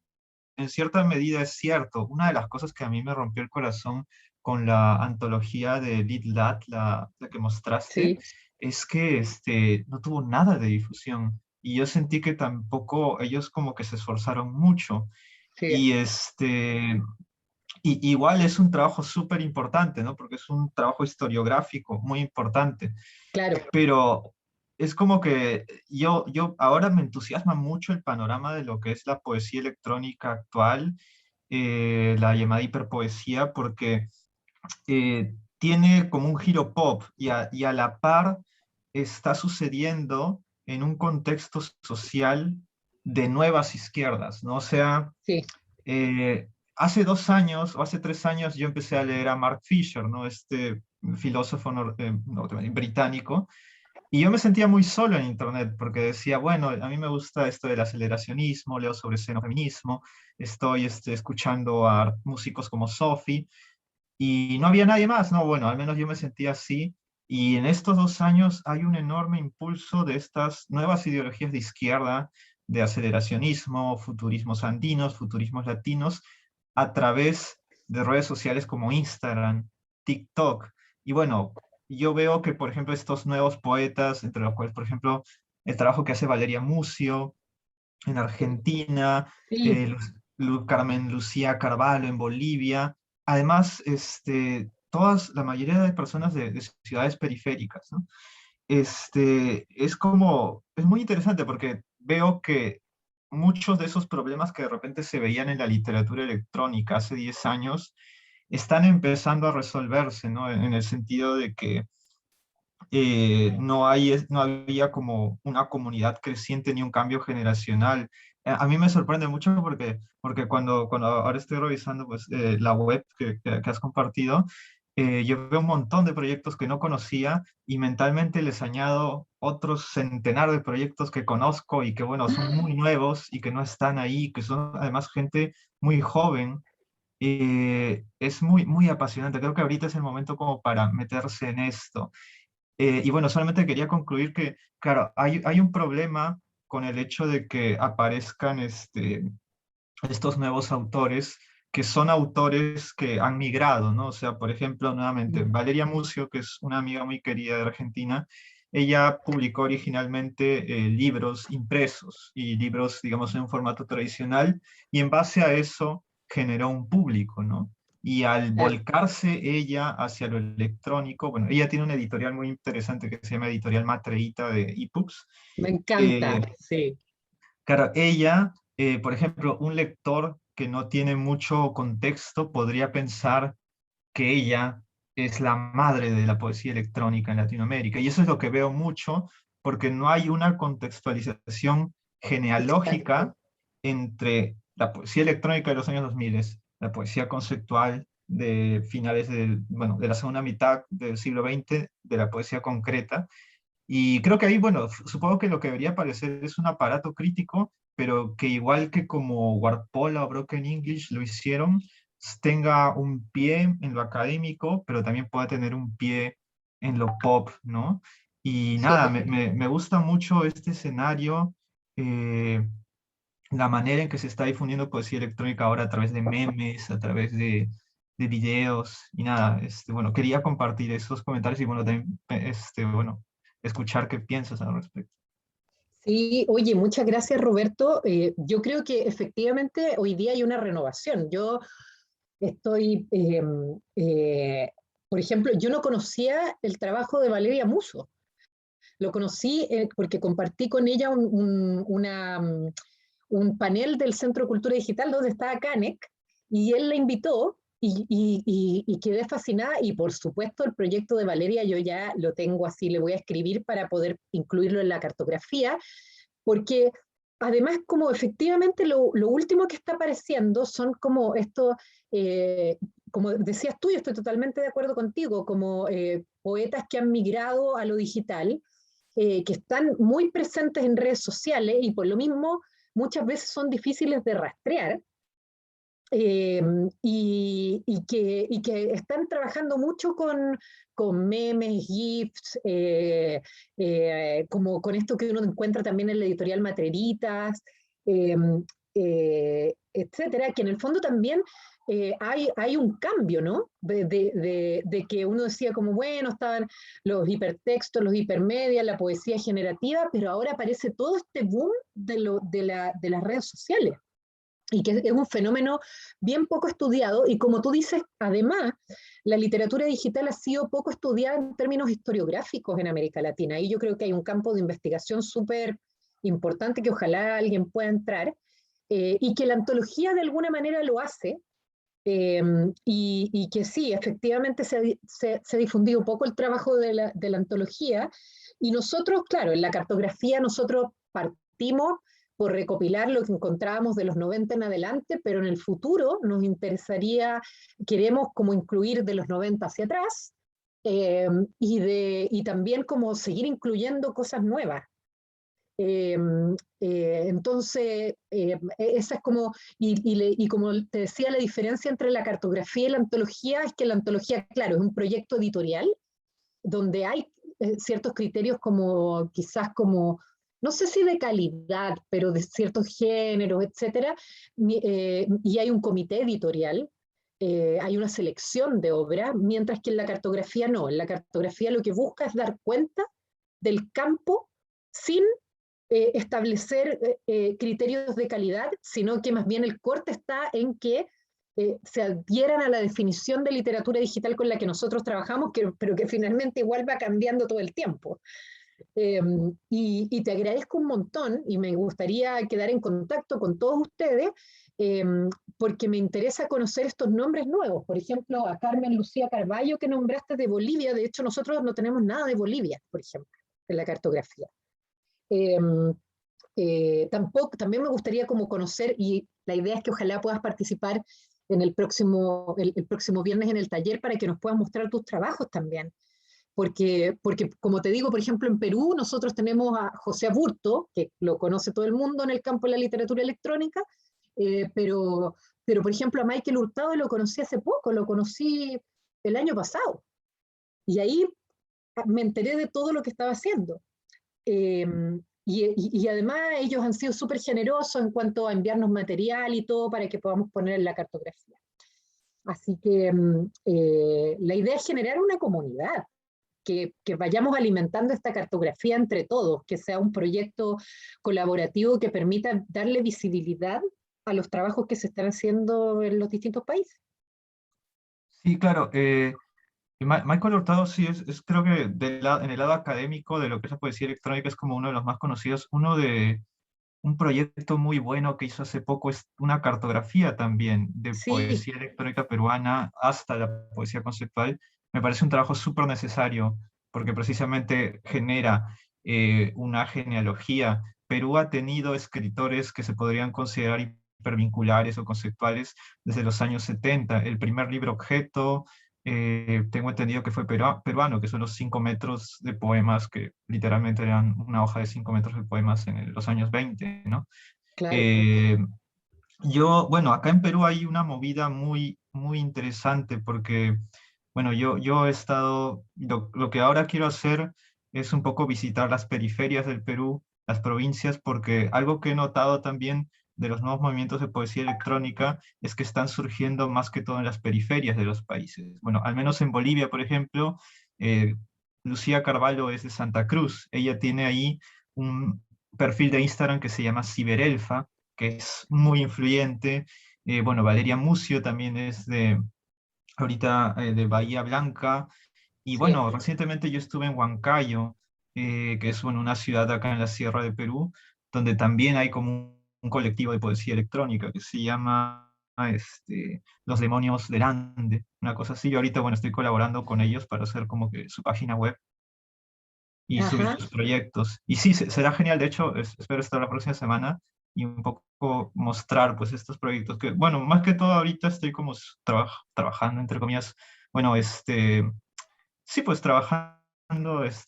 en cierta medida es cierto. Una de las cosas que a mí me rompió el corazón con la antología de Lit Lat, la que mostraste, Sí, es que no tuvo nada de difusión. Y yo sentí que tampoco ellos como que se esforzaron mucho. sí, Y igual es un trabajo súper importante, ¿no? Porque es un trabajo historiográfico muy importante, claro. pero es como que yo ahora me entusiasma mucho el panorama de lo que es la poesía electrónica actual, la llamada hiperpoesía, porque tiene como un giro pop y a la par está sucediendo en un contexto social de nuevas izquierdas, ¿no? O sea, Sí, hace 2 años o hace 3 años yo empecé a leer a Mark Fisher, ¿no? Este filósofo británico, y yo me sentía muy solo en Internet porque decía, bueno, a mí me gusta esto del aceleracionismo, leo sobre xenofeminismo, estoy escuchando a músicos como Sophie, y no había nadie más, ¿no? Bueno, al menos yo me sentía así. Y en estos 2 años hay un enorme impulso de estas nuevas ideologías de izquierda, de aceleracionismo, futurismos andinos, futurismos latinos, a través de redes sociales como Instagram, TikTok. Y bueno, yo veo que, por ejemplo, estos nuevos poetas, entre los cuales, por ejemplo, el trabajo que hace Valeria Mucio en Argentina, Sí, Carmen Lucía Carvalho en Bolivia, además, la mayoría de personas de ciudades periféricas, ¿no? Es muy interesante porque veo que muchos de esos problemas que de repente se veían en la literatura electrónica hace 10 años están empezando a resolverse, ¿no? En el sentido de que no había como una comunidad creciente ni un cambio generacional. A mí me sorprende mucho porque cuando ahora estoy revisando pues, la web que has compartido, yo veo un montón de proyectos que no conocía y mentalmente les añado otros centenar de proyectos que conozco y que, bueno, son muy nuevos y que no están ahí, que son además gente muy joven. Es muy, muy apasionante. Creo que ahorita es el momento como para meterse en esto. Y bueno, solamente quería concluir que, claro, hay un problema con el hecho de que aparezcan estos nuevos autores, que son autores que han migrado, ¿no? O sea, por ejemplo, nuevamente, Valeria Mucio, que es una amiga muy querida de Argentina, ella publicó originalmente libros impresos y libros, digamos, en un formato tradicional, y en base a eso generó un público, ¿no? Y al claro, volcarse ella hacia lo electrónico, bueno, ella tiene una editorial muy interesante que se llama Editorial Matreita de ePubs. me encanta, eh, sí. Claro, ella, por ejemplo, un lector que no tiene mucho contexto podría pensar que ella es la madre de la poesía electrónica en Latinoamérica. Y eso es lo que veo mucho, porque no hay una contextualización Exacto. genealógica entre la poesía electrónica de los años 2000, la poesía conceptual de finales bueno, de la segunda mitad del siglo XX, de la poesía concreta, y creo que ahí, bueno, supongo que lo que debería aparecer es un aparato crítico, pero que igual que como Warpola o Broken English lo hicieron, tenga un pie en lo académico, pero también pueda tener un pie en lo pop, ¿no? Y Sí, nada, me gusta mucho este escenario, eh, la manera en que se está difundiendo poesía electrónica ahora a través de memes, a través de videos, y nada, bueno, quería compartir esos comentarios y bueno, también, bueno, escuchar qué piensas al respecto. sí, oye, muchas gracias Roberto. Yo creo que efectivamente hoy día hay una renovación. Yo estoy, por ejemplo, yo no conocía el trabajo de Valeria Muso. Lo conocí porque compartí con ella un panel del Centro de Cultura Digital donde estaba Canek y él la invitó y quedé fascinada y por supuesto el proyecto de Valeria yo ya lo tengo así, le voy a escribir para poder incluirlo en la cartografía, porque además como efectivamente lo último que está apareciendo son como estos, como decías tú, yo estoy totalmente de acuerdo contigo, como poetas que han migrado a lo digital, que están muy presentes en redes sociales y por lo mismo muchas veces son difíciles de rastrear. Y que están trabajando mucho con memes, GIFs, como con esto que uno encuentra también en la editorial Matreritas, eh, etcétera, que en el fondo también hay un cambio, ¿no? De que uno decía como, bueno, estaban los hipertextos, los hipermedias, la poesía generativa, pero ahora aparece todo este boom de las redes sociales y que es un fenómeno bien poco estudiado, y como tú dices, además, la literatura digital ha sido poco estudiada en términos historiográficos en América Latina, y yo creo que hay un campo de investigación súper importante que ojalá alguien pueda entrar, y que la antología de alguna manera lo hace, y que sí, efectivamente se ha difundido un poco el trabajo de la antología, y nosotros, claro, en la cartografía nosotros partimos por recopilar lo que encontrábamos de los 90 en adelante, pero en el futuro nos interesaría, queremos como incluir de los 90 hacia atrás, y también como seguir incluyendo cosas nuevas. Eh, entonces, esa es como, y como te decía, la diferencia entre la cartografía y la antología es que la antología, claro, es un proyecto editorial donde hay ciertos criterios como quizás como, no sé si de calidad, pero de ciertos géneros, etcétera, y hay un comité editorial hay una selección de obras, mientras que en la cartografía no. En la cartografía lo que busca es dar cuenta del campo sin establecer criterios de calidad, sino que más bien el corte está en que se adhieran a la definición de literatura digital con la que nosotros trabajamos, pero que finalmente igual va cambiando todo el tiempo. Y te agradezco un montón y me gustaría quedar en contacto con todos ustedes porque me interesa conocer estos nombres nuevos. Por ejemplo, a Carmen Lucía Carballo que nombraste de Bolivia. De hecho, nosotros no tenemos nada de Bolivia, por ejemplo, en la cartografía. También me gustaría como conocer, y la idea es que ojalá puedas participar en el próximo viernes en el taller para que nos puedas mostrar tus trabajos también. Porque, como te digo, por ejemplo, en Perú nosotros tenemos a José Aburto, que lo conoce todo el mundo en el campo de la literatura electrónica, pero por ejemplo a Michael Hurtado lo conocí hace poco, lo conocí el año pasado. Y ahí me enteré de todo lo que estaba haciendo. Y además ellos han sido súper generosos en cuanto a enviarnos material y todo para que podamos poner en la cartografía. Así que la idea es generar una comunidad, que vayamos alimentando esta cartografía entre todos, que sea un proyecto colaborativo que permita darle visibilidad a los trabajos que se están haciendo en los distintos países. Sí, claro. Michael Hurtado sí es creo que en el lado académico de lo que es la poesía electrónica es como uno de los más conocidos. Un proyecto muy bueno que hizo hace poco es una cartografía también de Sí. poesía electrónica peruana hasta la poesía conceptual. Me parece un trabajo súper necesario porque precisamente genera una genealogía. Perú ha tenido escritores que se podrían considerar hipervinculares o conceptuales desde los años 70. El primer libro objeto, tengo entendido que fue peruano, que son los 5 metros de poemas, que literalmente eran una hoja de 5 metros de poemas en los años 20, ¿no? Claro. Bueno, acá en Perú hay una movida muy, muy interesante porque, bueno, yo he estado, lo que ahora quiero hacer es un poco visitar las periferias del Perú, las provincias, porque algo que he notado también de los nuevos movimientos de poesía electrónica es que están surgiendo más que todo en las periferias de los países. Bueno, al menos en Bolivia, por ejemplo, Lucía Carvalho es de Santa Cruz. Ella tiene ahí un perfil de Instagram que se llama Ciberelfa, que es muy influyente. Bueno, Valeria Mucio también es ahorita de Bahía Blanca. Y bueno, recientemente yo estuve en Huancayo, que es bueno, una ciudad acá en la Sierra de Perú, donde también hay como un colectivo de poesía electrónica que se llama Los Demonios del Ande, una cosa así. Yo ahorita, bueno, estoy colaborando con ellos para hacer como que su página web y subir sus proyectos. Y sí, será genial. De hecho, espero estar la próxima semana y un poco mostrar pues estos proyectos que, bueno, más que todo ahorita estoy como trabajando, entre comillas, bueno, sí, pues trabajando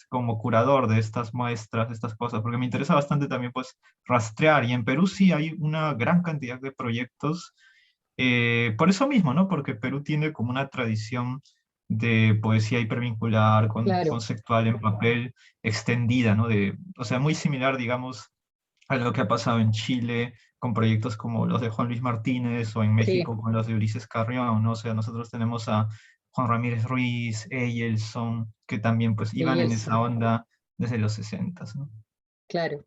como curador de estas muestras, de estas cosas, porque me interesa bastante también pues rastrear, y en Perú sí hay una gran cantidad de proyectos, por eso mismo, ¿no? Porque Perú tiene como una tradición de poesía hipervincular, conceptual en papel, extendida, ¿no? O sea, muy similar, digamos, a lo que ha pasado en Chile con proyectos como los de Juan Luis Martínez o en México con los de Ulises Carrión, ¿no? O sea, nosotros tenemos a Juan Ramírez Ruiz, Eyelson, que también pues iban en esa onda desde los 60, ¿no? Claro.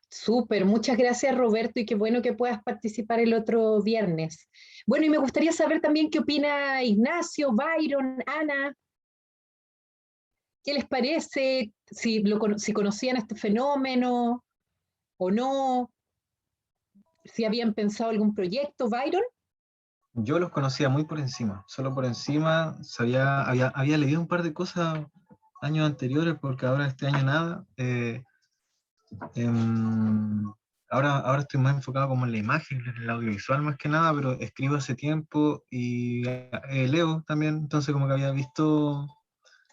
Súper, muchas gracias Roberto y qué bueno que puedas participar el otro viernes. Bueno, y me gustaría saber también qué opina Ignacio, Byron, Ana. ¿Qué les parece? Si conocían este fenómeno o no, si habían pensado algún proyecto, Byron. Yo los conocía muy por encima, solo por encima, había leído un par de cosas años anteriores, porque ahora este año nada. Ahora estoy más enfocado como en la imagen, en el audiovisual más que nada, pero escribo hace tiempo y leo también, entonces como que había visto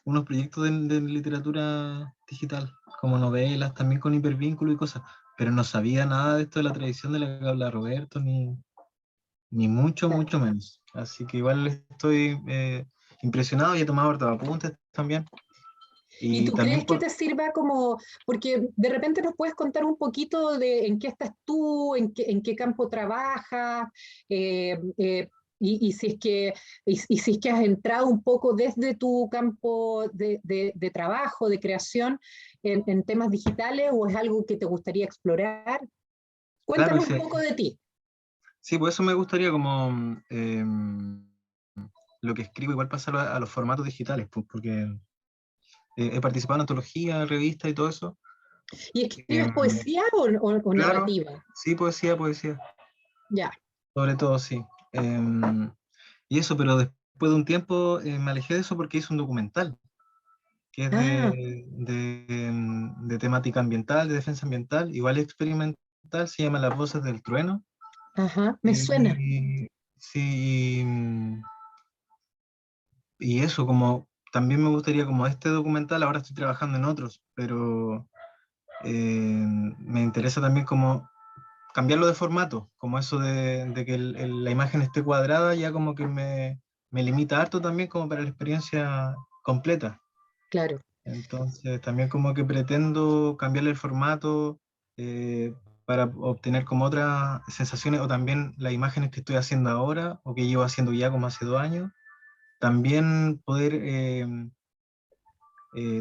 unos proyectos de literatura digital, como novelas, también con hipervínculo y cosas, pero no sabía nada de esto de la tradición de la que habla Roberto, ni mucho menos. Así que igual estoy impresionado y he tomado hartos apuntes también. ¿Y tú crees que te sirva como, porque de repente nos puedes contar un poquito de en qué estás tú, en qué campo trabajas, Y si es que has entrado un poco desde tu campo de trabajo, de creación, en temas digitales, o es algo que te gustaría explorar. Claro, Cuéntanos un poco de ti. sí, por eso me gustaría como lo que escribo igual pasarlo a los formatos digitales, pues, porque he participado en antología, revistas y todo eso. ¿Y escribes Em, poesía o claro, narrativa? sí, poesía, Ya. sobre todo, sí. Y eso, pero después de un tiempo me alejé de eso porque hice un documental, que es Ah, de temática ambiental, de defensa ambiental, igual experimental, se llama Las Voces del Trueno. ajá, me suena. Y, sí, y eso, como también me gustaría, como este documental, ahora estoy trabajando en otros, pero me interesa también como cambiarlo de formato, como eso de que la imagen esté cuadrada, ya como que me limita harto también como para la experiencia completa. Claro. Entonces también como que pretendo cambiarle el formato para obtener como otras sensaciones o también las imágenes que estoy haciendo ahora o que llevo haciendo ya como hace 2 años, también poder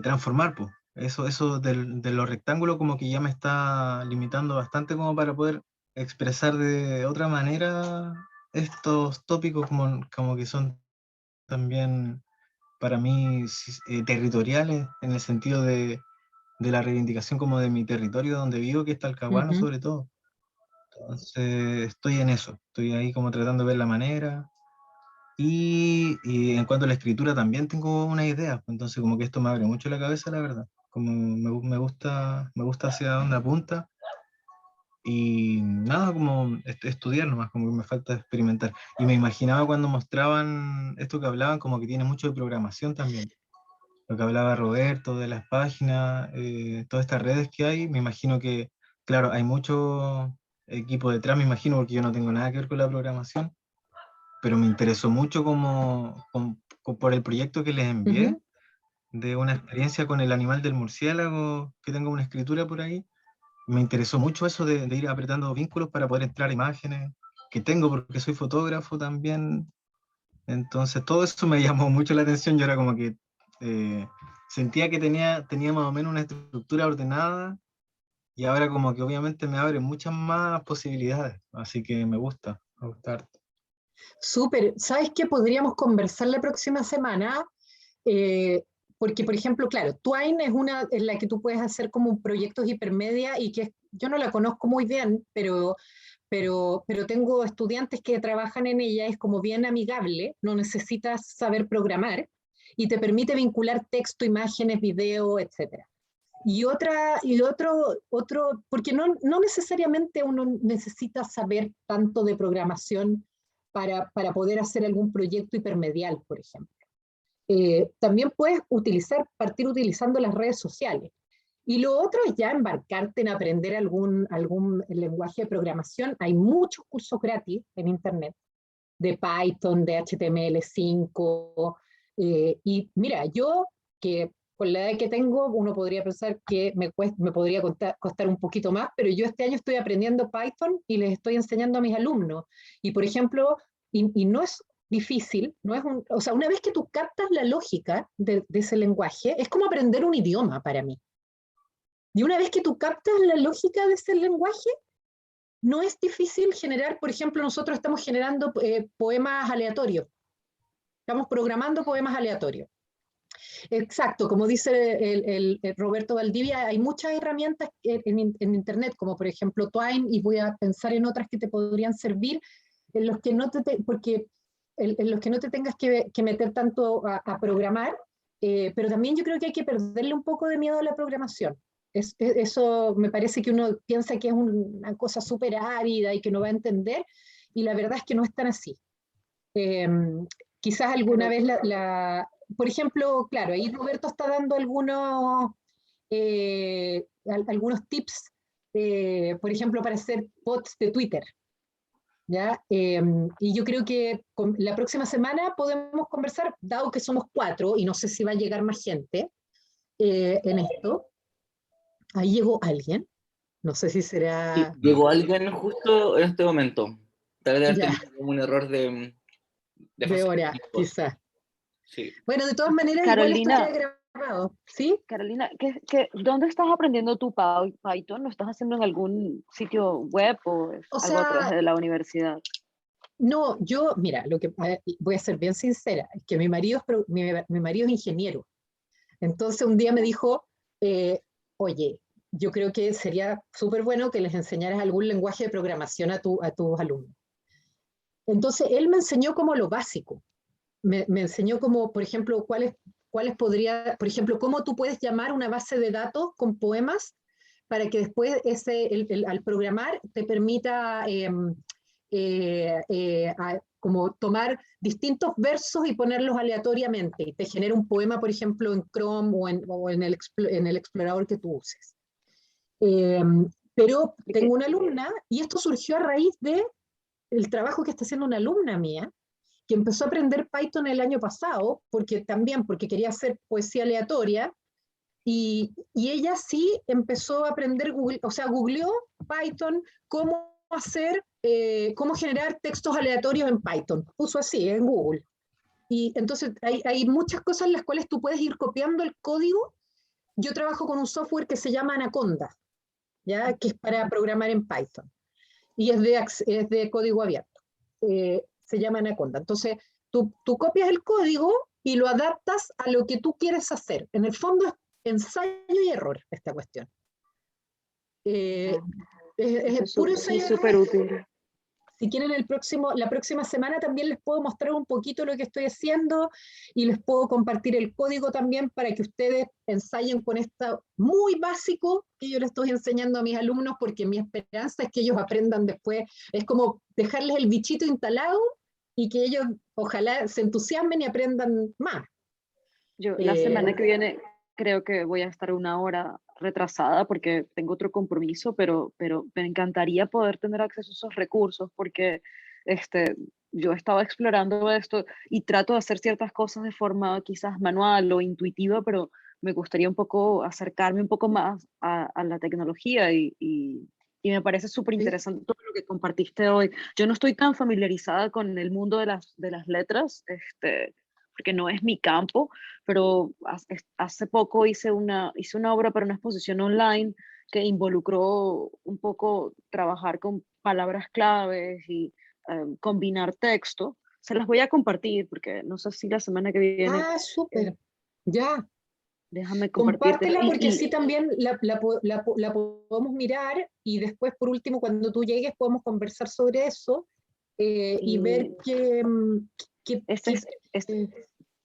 transformar, pues. Eso de los rectángulos como que ya me está limitando bastante como para poder expresar de otra manera estos tópicos como que son también para mí territoriales en el sentido de la reivindicación como de mi territorio donde vivo, que es Talcahuano Ujú. sobre todo. Entonces estoy en eso, estoy ahí como tratando de ver la manera. Y en cuanto a la escritura también tengo una idea, entonces como que esto me abre mucho la cabeza, la verdad. Como me gusta hacia dónde apunta y nada, como estudiar nomás, como que me falta experimentar. Y me imaginaba cuando mostraban esto que hablaban, como que tiene mucho de programación también. Lo que hablaba Roberto de las páginas, todas estas redes que hay, me imagino que, claro, hay mucho equipo detrás, me imagino, porque yo no tengo nada que ver con la programación, pero me interesó mucho por el proyecto que les envié, Ujú. de una experiencia con el animal del murciélago, que tengo una escritura por ahí. Me interesó mucho eso de ir apretando vínculos para poder entrar imágenes, que tengo porque soy fotógrafo también. Entonces todo eso me llamó mucho la atención. Yo era como que eh, sentía que tenía más o menos una estructura ordenada y ahora como que obviamente me abre muchas más posibilidades. Así que me gusta harto. Súper. ¿Sabes qué? Podríamos conversar la próxima semana. eh, Porque, por ejemplo, claro, Twine es una en la que tú puedes hacer como proyectos hipermedia y que yo no la conozco muy bien, pero tengo estudiantes que trabajan en ella, es como bien amigable, no necesitas saber programar y te permite vincular texto, imágenes, video, etcétera. Porque no necesariamente uno necesita saber tanto de programación para poder hacer algún proyecto hipermedial, por ejemplo. También puedes partir utilizando las redes sociales. Y lo otro es ya embarcarte en aprender algún lenguaje de programación. Hay muchos cursos gratis en Internet de Python, de HTML5. Y mira, yo que con la edad que tengo, uno podría pensar que me podría costar un poquito más, pero yo este año estoy aprendiendo Python y les estoy enseñando a mis alumnos. Y por ejemplo, y no es difícil, o sea, una vez que tú captas la lógica de ese lenguaje, es como aprender un idioma para mí. Y una vez que tú captas la lógica de ese lenguaje, no es difícil generar, por ejemplo, nosotros estamos generando poemas aleatorios, estamos programando poemas aleatorios. Exacto, como dice el Roberto Valdivia, hay muchas herramientas en Internet, como por ejemplo Twine, y voy a pensar en otras que te podrían servir, en los que no en los que no te tengas que meter tanto a programar, pero también yo creo que hay que perderle un poco de miedo a la programación. Eso me parece que uno piensa que es una cosa súper árida y que no va a entender, y la verdad es que no es tan así. Eh, Quizás alguna vez por ejemplo, claro, ahí Roberto está dando algunos tips, por ejemplo, para hacer bots de Twitter. ¿Ya? Y yo creo que la próxima semana podemos conversar, dado que somos 4 y no sé si va a llegar más gente en esto. Ahí llegó alguien, no sé si Sí, será... llegó alguien justo en este momento. Tal vez haber Ya, tenido como un error de fácil hora, tiempo. quizás. Sí. Bueno, de todas maneras, Carolina. igual esto queda grabado, ¿sí? Carolina, ¿dónde estás aprendiendo tu Python? ¿Lo estás haciendo en algún sitio web o es O algo a través sea, de la universidad? no, yo, mira, voy a ser bien sincera, es que mi marido es ingeniero. Entonces un día me dijo, oye, yo creo que sería súper bueno que les enseñaras algún lenguaje de programación a tus alumnos. Entonces él me enseñó como lo básico. Me enseñó como, por ejemplo, por ejemplo, cómo tú puedes llamar una base de datos con poemas para que después al programar te permita como tomar distintos versos y ponerlos aleatoriamente y te genera un poema, por ejemplo, en Chrome o en el explorador que tú uses. Pero tengo una alumna, y esto surgió a raíz del trabajo que está haciendo una alumna mía, que empezó a aprender Python el año pasado, porque quería hacer poesía aleatoria, y ella sí empezó a aprender, googleó Python, cómo generar textos aleatorios en Python, puso así en Google. Y entonces hay muchas cosas en las cuales tú puedes ir copiando el código. Yo trabajo con un software que se llama Anaconda, ¿ya? Que es para programar en Python, y es de código abierto. Se llama Anaconda. Entonces, tú copias el código y lo adaptas a lo que tú quieres hacer. En el fondo es ensayo y error esta cuestión. Es puro ensayo y error. Súper útil. Si quieren la próxima semana también les puedo mostrar un poquito lo que estoy haciendo y les puedo compartir el código también para que ustedes ensayen con esto muy básico que yo les estoy enseñando a mis alumnos, porque mi esperanza es que ellos aprendan después. Es como dejarles el bichito instalado y que ellos ojalá se entusiasmen y aprendan más. Yo la semana que viene creo que voy a estar una hora retrasada porque tengo otro compromiso, pero me encantaría poder tener acceso a esos recursos porque yo estaba explorando esto y trato de hacer ciertas cosas de forma quizás manual o intuitiva, pero me gustaría un poco acercarme un poco más a la tecnología y me parece súper interesante todo lo que compartiste hoy. Yo no estoy tan familiarizada con el mundo de las letras, porque no es mi campo, pero hace poco hice una obra para una exposición online que involucró un poco trabajar con palabras claves y combinar texto. Se las voy a compartir porque no sé si la semana que viene. Ah, súper. Ya. Déjame compartirte. Compártela porque así también la podemos mirar y después, por último, cuando tú llegues, podemos conversar sobre eso y ver qué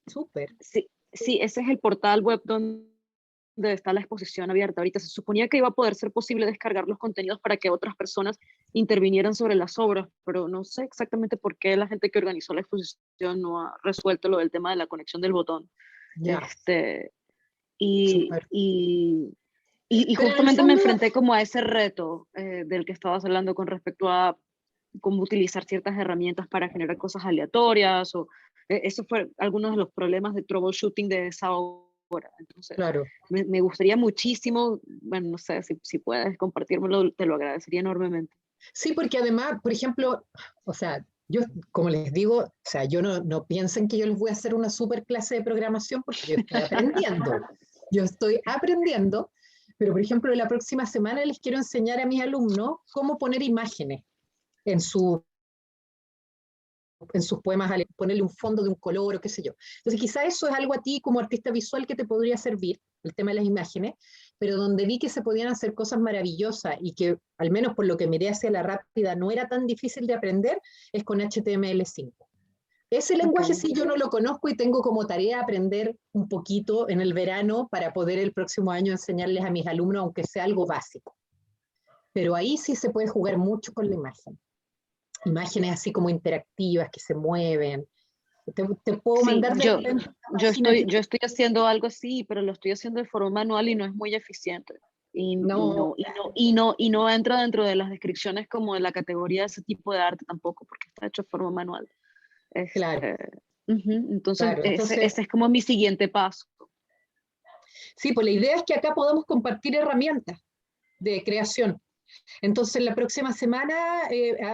súper. Sí, ese es el portal web donde está la exposición abierta. Ahorita se suponía que iba a poder ser posible descargar los contenidos para que otras personas intervinieran sobre las obras, pero no sé exactamente por qué la gente que organizó la exposición no ha resuelto lo del tema de la conexión del botón. Ya. Y justamente me enfrenté como a ese reto del que estabas hablando con respecto a cómo utilizar ciertas herramientas para generar cosas aleatorias, o eso fue algunos de los problemas de troubleshooting de esa obra. Entonces, claro. me gustaría muchísimo, bueno, no sé, si puedes compartírmelo, te lo agradecería enormemente. Sí, porque además, por ejemplo, o sea, yo, como les digo, o sea, yo no piensen que yo les voy a hacer una super clase de programación porque yo estoy aprendiendo, pero por ejemplo, la próxima semana les quiero enseñar a mis alumnos cómo poner imágenes en sus poemas, ponerle un fondo de un color o qué sé yo. Entonces quizá eso es algo a ti como artista visual que te podría servir, el tema de las imágenes, pero donde vi que se podían hacer cosas maravillosas y que, al menos por lo que miré hacia la rápida, no era tan difícil de aprender, es con HTML5. Ese lenguaje sí yo no lo conozco y tengo como tarea aprender un poquito en el verano para poder el próximo año enseñarles a mis alumnos, aunque sea algo básico. Pero ahí sí se puede jugar mucho con la imagen. Imágenes así como interactivas que se mueven. Te puedo mandar yo estoy haciendo algo así, pero lo estoy haciendo de forma manual y no es muy eficiente. Y no entra dentro de las descripciones como de la categoría de ese tipo de arte tampoco, porque está hecho de forma manual. Claro. Entonces, Claro, ese es como mi siguiente paso. Sí, pues la idea es que acá podamos compartir herramientas de creación. Entonces, la próxima semana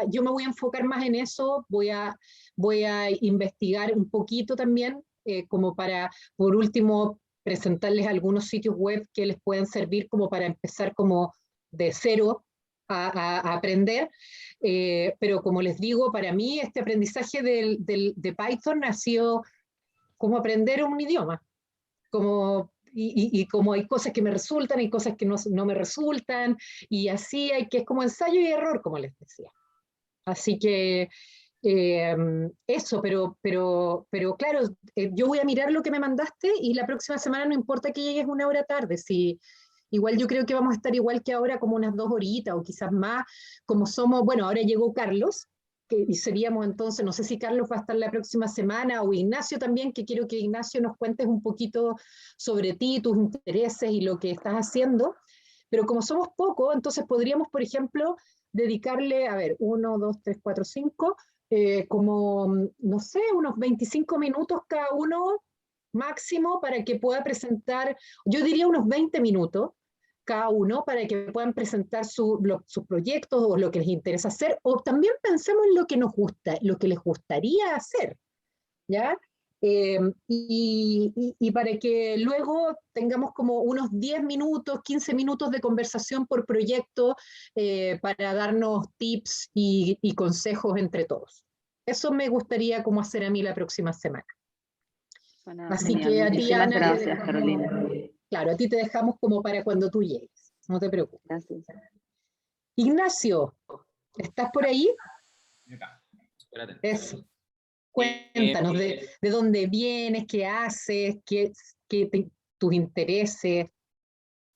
yo me voy a enfocar más en eso, voy a investigar un poquito también, como para, por último, presentarles algunos sitios web que les pueden servir como para empezar como de cero a aprender. Pero como les digo, para mí este aprendizaje de Python ha sido como aprender un idioma, y como hay cosas que me resultan, hay cosas que no me resultan, y así es como ensayo y error, como les decía. Así que eso, pero claro, yo voy a mirar lo que me mandaste y la próxima semana no importa que llegues una hora tarde, si igual yo creo que vamos a estar igual que ahora, como unas 2 horitas o quizás más, como somos, bueno, ahora llegó Carlos, y seríamos entonces, no sé si Carlos va a estar la próxima semana o Ignacio también, que quiero que Ignacio nos cuentes un poquito sobre ti, tus intereses y lo que estás haciendo, pero como somos pocos, entonces podríamos, por ejemplo, dedicarle, a ver, 1, 2, 3, 4, 5, como, no sé, unos 25 minutos cada uno máximo para que pueda presentar, yo diría unos 20 minutos cada uno para que puedan presentar sus proyectos o lo que les interesa hacer, o también pensemos en lo que nos gusta, lo que les gustaría hacer, ¿ya? Y para que luego tengamos como unos 10 minutos, 15 minutos de conversación por proyecto para darnos tips y consejos entre todos. Eso me gustaría como hacer a mí la próxima semana. Suena Así genial. que a ti, Muchísimas Ana, gracias, Carolina. claro, a ti te dejamos como para cuando tú llegues, no te preocupes. Gracias. Ignacio, ¿estás por ahí? Acá, espérate. Eso. Cuéntanos de dónde vienes, qué haces, tus intereses.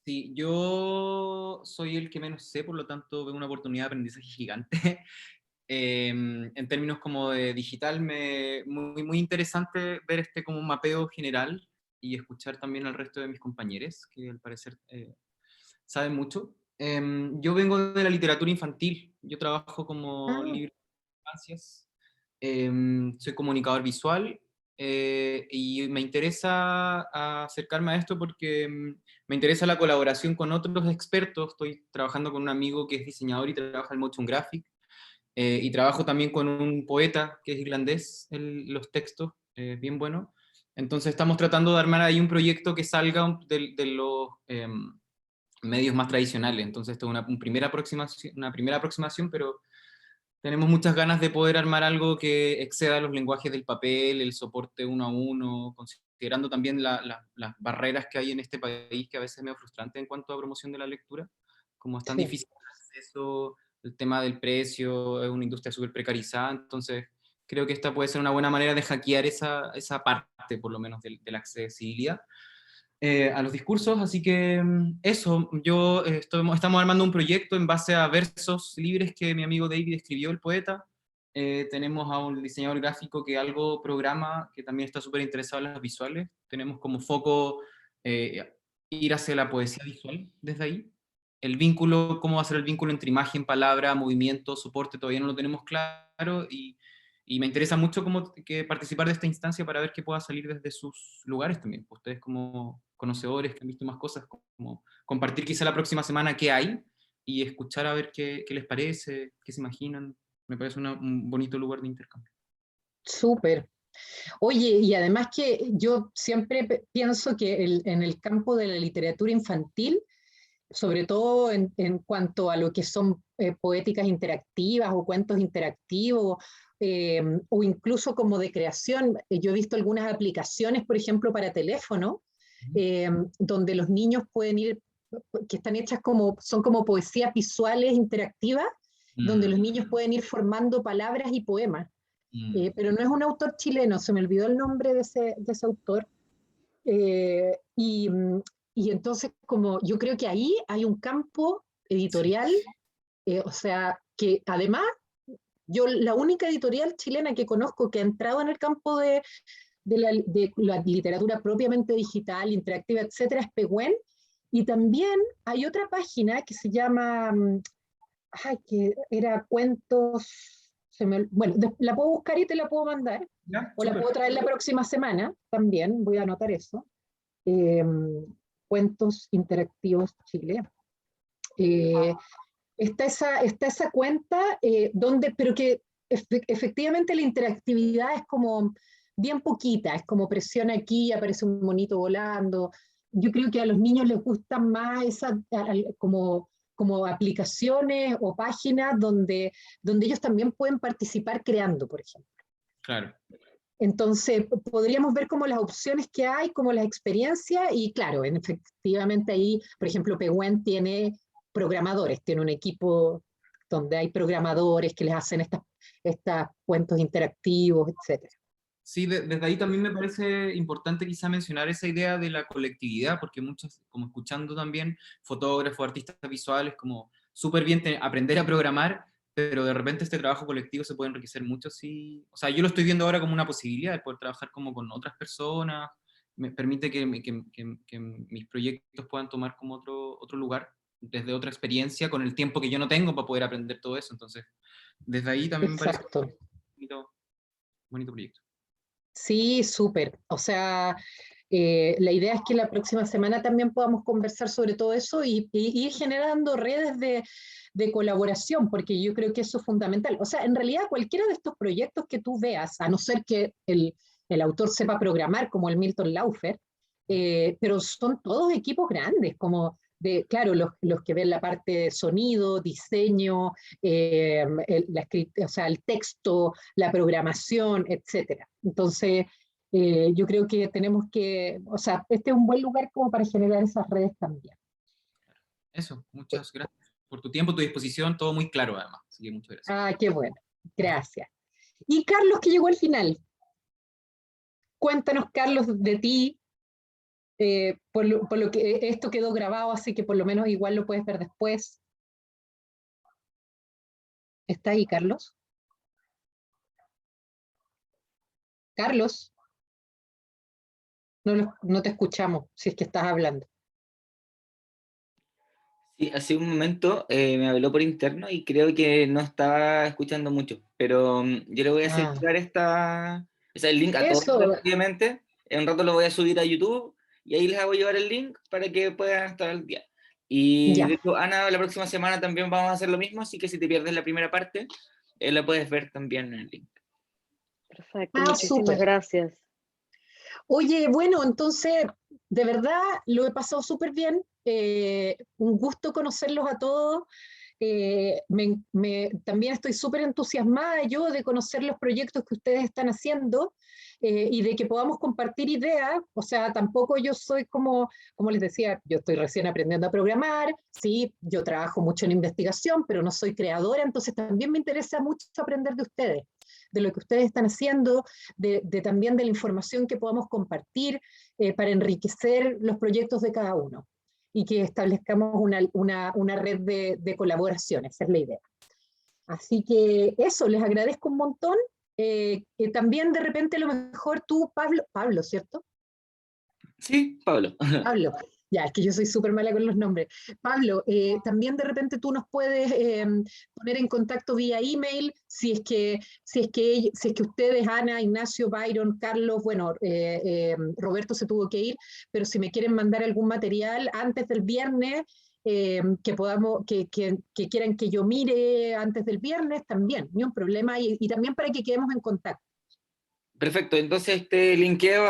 Sí, yo soy el que menos sé, por lo tanto veo una oportunidad de aprendizaje gigante. En términos como de digital, muy interesante ver como un mapeo general y escuchar también al resto de mis compañeros, que al parecer saben mucho. Yo vengo de la literatura infantil, yo trabajo como libro de infancias, soy comunicador visual, y me interesa acercarme a esto porque me interesa la colaboración con otros expertos. Estoy trabajando con un amigo que es diseñador y trabaja en motion graphic, y trabajo también con un poeta que es irlandés, los textos, bien bueno. Entonces estamos tratando de armar ahí un proyecto que salga de los medios más tradicionales. Entonces esto es una primera aproximación, pero tenemos muchas ganas de poder armar algo que exceda los lenguajes del papel, el soporte 1 a 1, considerando también las barreras que hay en este país, que a veces es medio frustrante en cuanto a promoción de la lectura, como es tan difícil el acceso, el tema del precio, es una industria súper precarizada. Entonces creo que esta puede ser una buena manera de hackear esa parte, por lo menos, de la accesibilidad a los discursos. Así que eso, estamos armando un proyecto en base a versos libres que mi amigo David escribió, el poeta. Tenemos a un diseñador gráfico que algo programa, que también está súper interesado en las visuales. Tenemos como foco ir hacia la poesía visual desde ahí. El vínculo, cómo va a ser el vínculo entre imagen, palabra, movimiento, soporte, todavía no lo tenemos claro, y me interesa mucho que participar de esta instancia para ver qué pueda salir desde sus lugares también. Ustedes como conocedores que han visto más cosas, como compartir quizá la próxima semana qué hay y escuchar a ver qué les parece, qué se imaginan. Me parece un bonito lugar de intercambio. Súper. Oye, y además que yo siempre pienso que en el campo de la literatura infantil, sobre todo en cuanto a lo que son poéticas interactivas o cuentos interactivos, o incluso como de creación. Yo he visto algunas aplicaciones, por ejemplo, para teléfono, donde los niños pueden ir, que están hechas son como poesías visuales interactivas, donde los niños pueden ir formando palabras y poemas. Pero no es un autor chileno, se me olvidó el nombre de ese autor. Y entonces, como yo creo que ahí hay un campo editorial, o sea, que además, yo la única editorial chilena que conozco que ha entrado en el campo de la literatura propiamente digital, interactiva, etcétera, es Pehuen. Y también hay otra página que se llama, que era Cuentos, bueno, la puedo buscar y te la puedo mandar, o la puedo traer la próxima semana también, voy a anotar eso. Cuentos Interactivos Chile. está esa cuenta pero que efectivamente la interactividad es como bien poquita, es como presiona aquí y aparece un monito volando. Yo creo que a los niños les gustan más como aplicaciones o páginas donde ellos también pueden participar creando, por ejemplo. Claro. Entonces, podríamos ver como las opciones que hay, como las experiencias, y claro, efectivamente ahí, por ejemplo, Pehuen tiene programadores, tiene un equipo donde hay programadores que les hacen estos cuentos interactivos, etc. Sí, desde ahí también me parece importante quizá mencionar esa idea de la colectividad, porque muchos, como escuchando también, fotógrafos, artistas visuales, como súper bien aprender a programar, pero de repente este trabajo colectivo se puede enriquecer mucho si... O sea, yo lo estoy viendo ahora como una posibilidad de poder trabajar como con otras personas, me permite que mis proyectos puedan tomar como otro lugar, desde otra experiencia, con el tiempo que yo no tengo para poder aprender todo eso. Entonces, desde ahí también me parece Exacto. un bonito proyecto. Sí, súper. O sea, la idea es que la próxima semana también podamos conversar sobre todo eso y ir generando redes de colaboración, porque yo creo que eso es fundamental. O sea, en realidad cualquiera de estos proyectos que tú veas, a no ser que el autor sepa programar como el Milton Laufer, pero son todos equipos grandes, como claro, los que ven la parte de sonido, diseño, o sea, el texto, la programación, etcétera. Entonces, yo creo que tenemos que, o sea, este es un buen lugar como para generar esas redes también. Eso, muchas gracias por tu tiempo, tu disposición, todo muy claro además. Así que muchas gracias. Ah, qué bueno. Gracias. Y Carlos, que llegó al final. Cuéntanos, Carlos, de ti. Por lo que esto quedó grabado, así que por lo menos igual lo puedes ver después. ¿Está ahí, Carlos? Carlos, no te escuchamos si es que estás hablando. Sí, hace un momento me habló por interno y creo que no estaba escuchando mucho, pero yo le voy a hacer llegar el link a todos, Eso, obviamente. En un rato lo voy a subir a YouTube y ahí les hago llevar el link para que puedan estar al día. Y ya. de hecho, Ana, la próxima semana también vamos a hacer lo mismo, así que si te pierdes la primera parte, la puedes ver también en el link. Perfecto, Ah, muchísimas súper. gracias. Oye, bueno, entonces, de verdad, lo he pasado súper bien. Un gusto conocerlos a todos. También estoy súper entusiasmada yo de conocer los proyectos que ustedes están haciendo y de que podamos compartir ideas. O sea, tampoco yo soy como les decía, yo estoy recién aprendiendo a programar, sí, yo trabajo mucho en investigación, pero no soy creadora, entonces también me interesa mucho aprender de ustedes, de lo que ustedes están haciendo, también de la información que podamos compartir para enriquecer los proyectos de cada uno y que establezcamos una red de colaboración, esa es la idea. Así que eso, les agradezco un montón. También de repente a lo mejor tú, Pablo, ¿cierto? Sí, Pablo. Pablo, ya, es que yo soy súper mala con los nombres. Pablo, también de repente tú nos puedes poner en contacto vía email si es que ustedes, Ana, Ignacio, Byron, Carlos, bueno, Roberto se tuvo que ir, pero si me quieren mandar algún material antes del viernes, que quieran que yo mire antes del viernes, también, ni un problema, y también para que quedemos en contacto. Perfecto, entonces te linkeo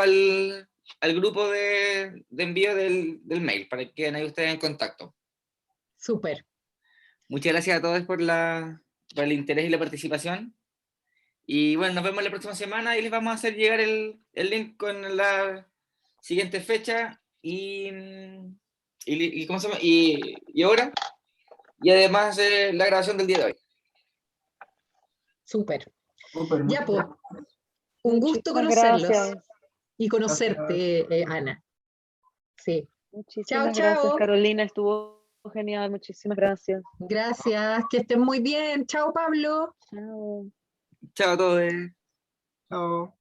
al grupo de envío del mail para que queden ahí ustedes en contacto. Súper. Muchas gracias a todos por el interés y la participación. Y bueno, nos vemos la próxima semana y les vamos a hacer llegar el link con la siguiente fecha ¿cómo se llama? Y hora. Y además la grabación del día de hoy. Súper. Súper, Ya, pues, un gusto Muchísimas conocerlos gracias. y conocerte, Ana. Sí. Chao, Muchísimas gracias, chao. Carolina. Estuvo genial. Muchísimas gracias. Gracias, que estén muy bien. Chao, Pablo. Chao. Chao a todos. Chao.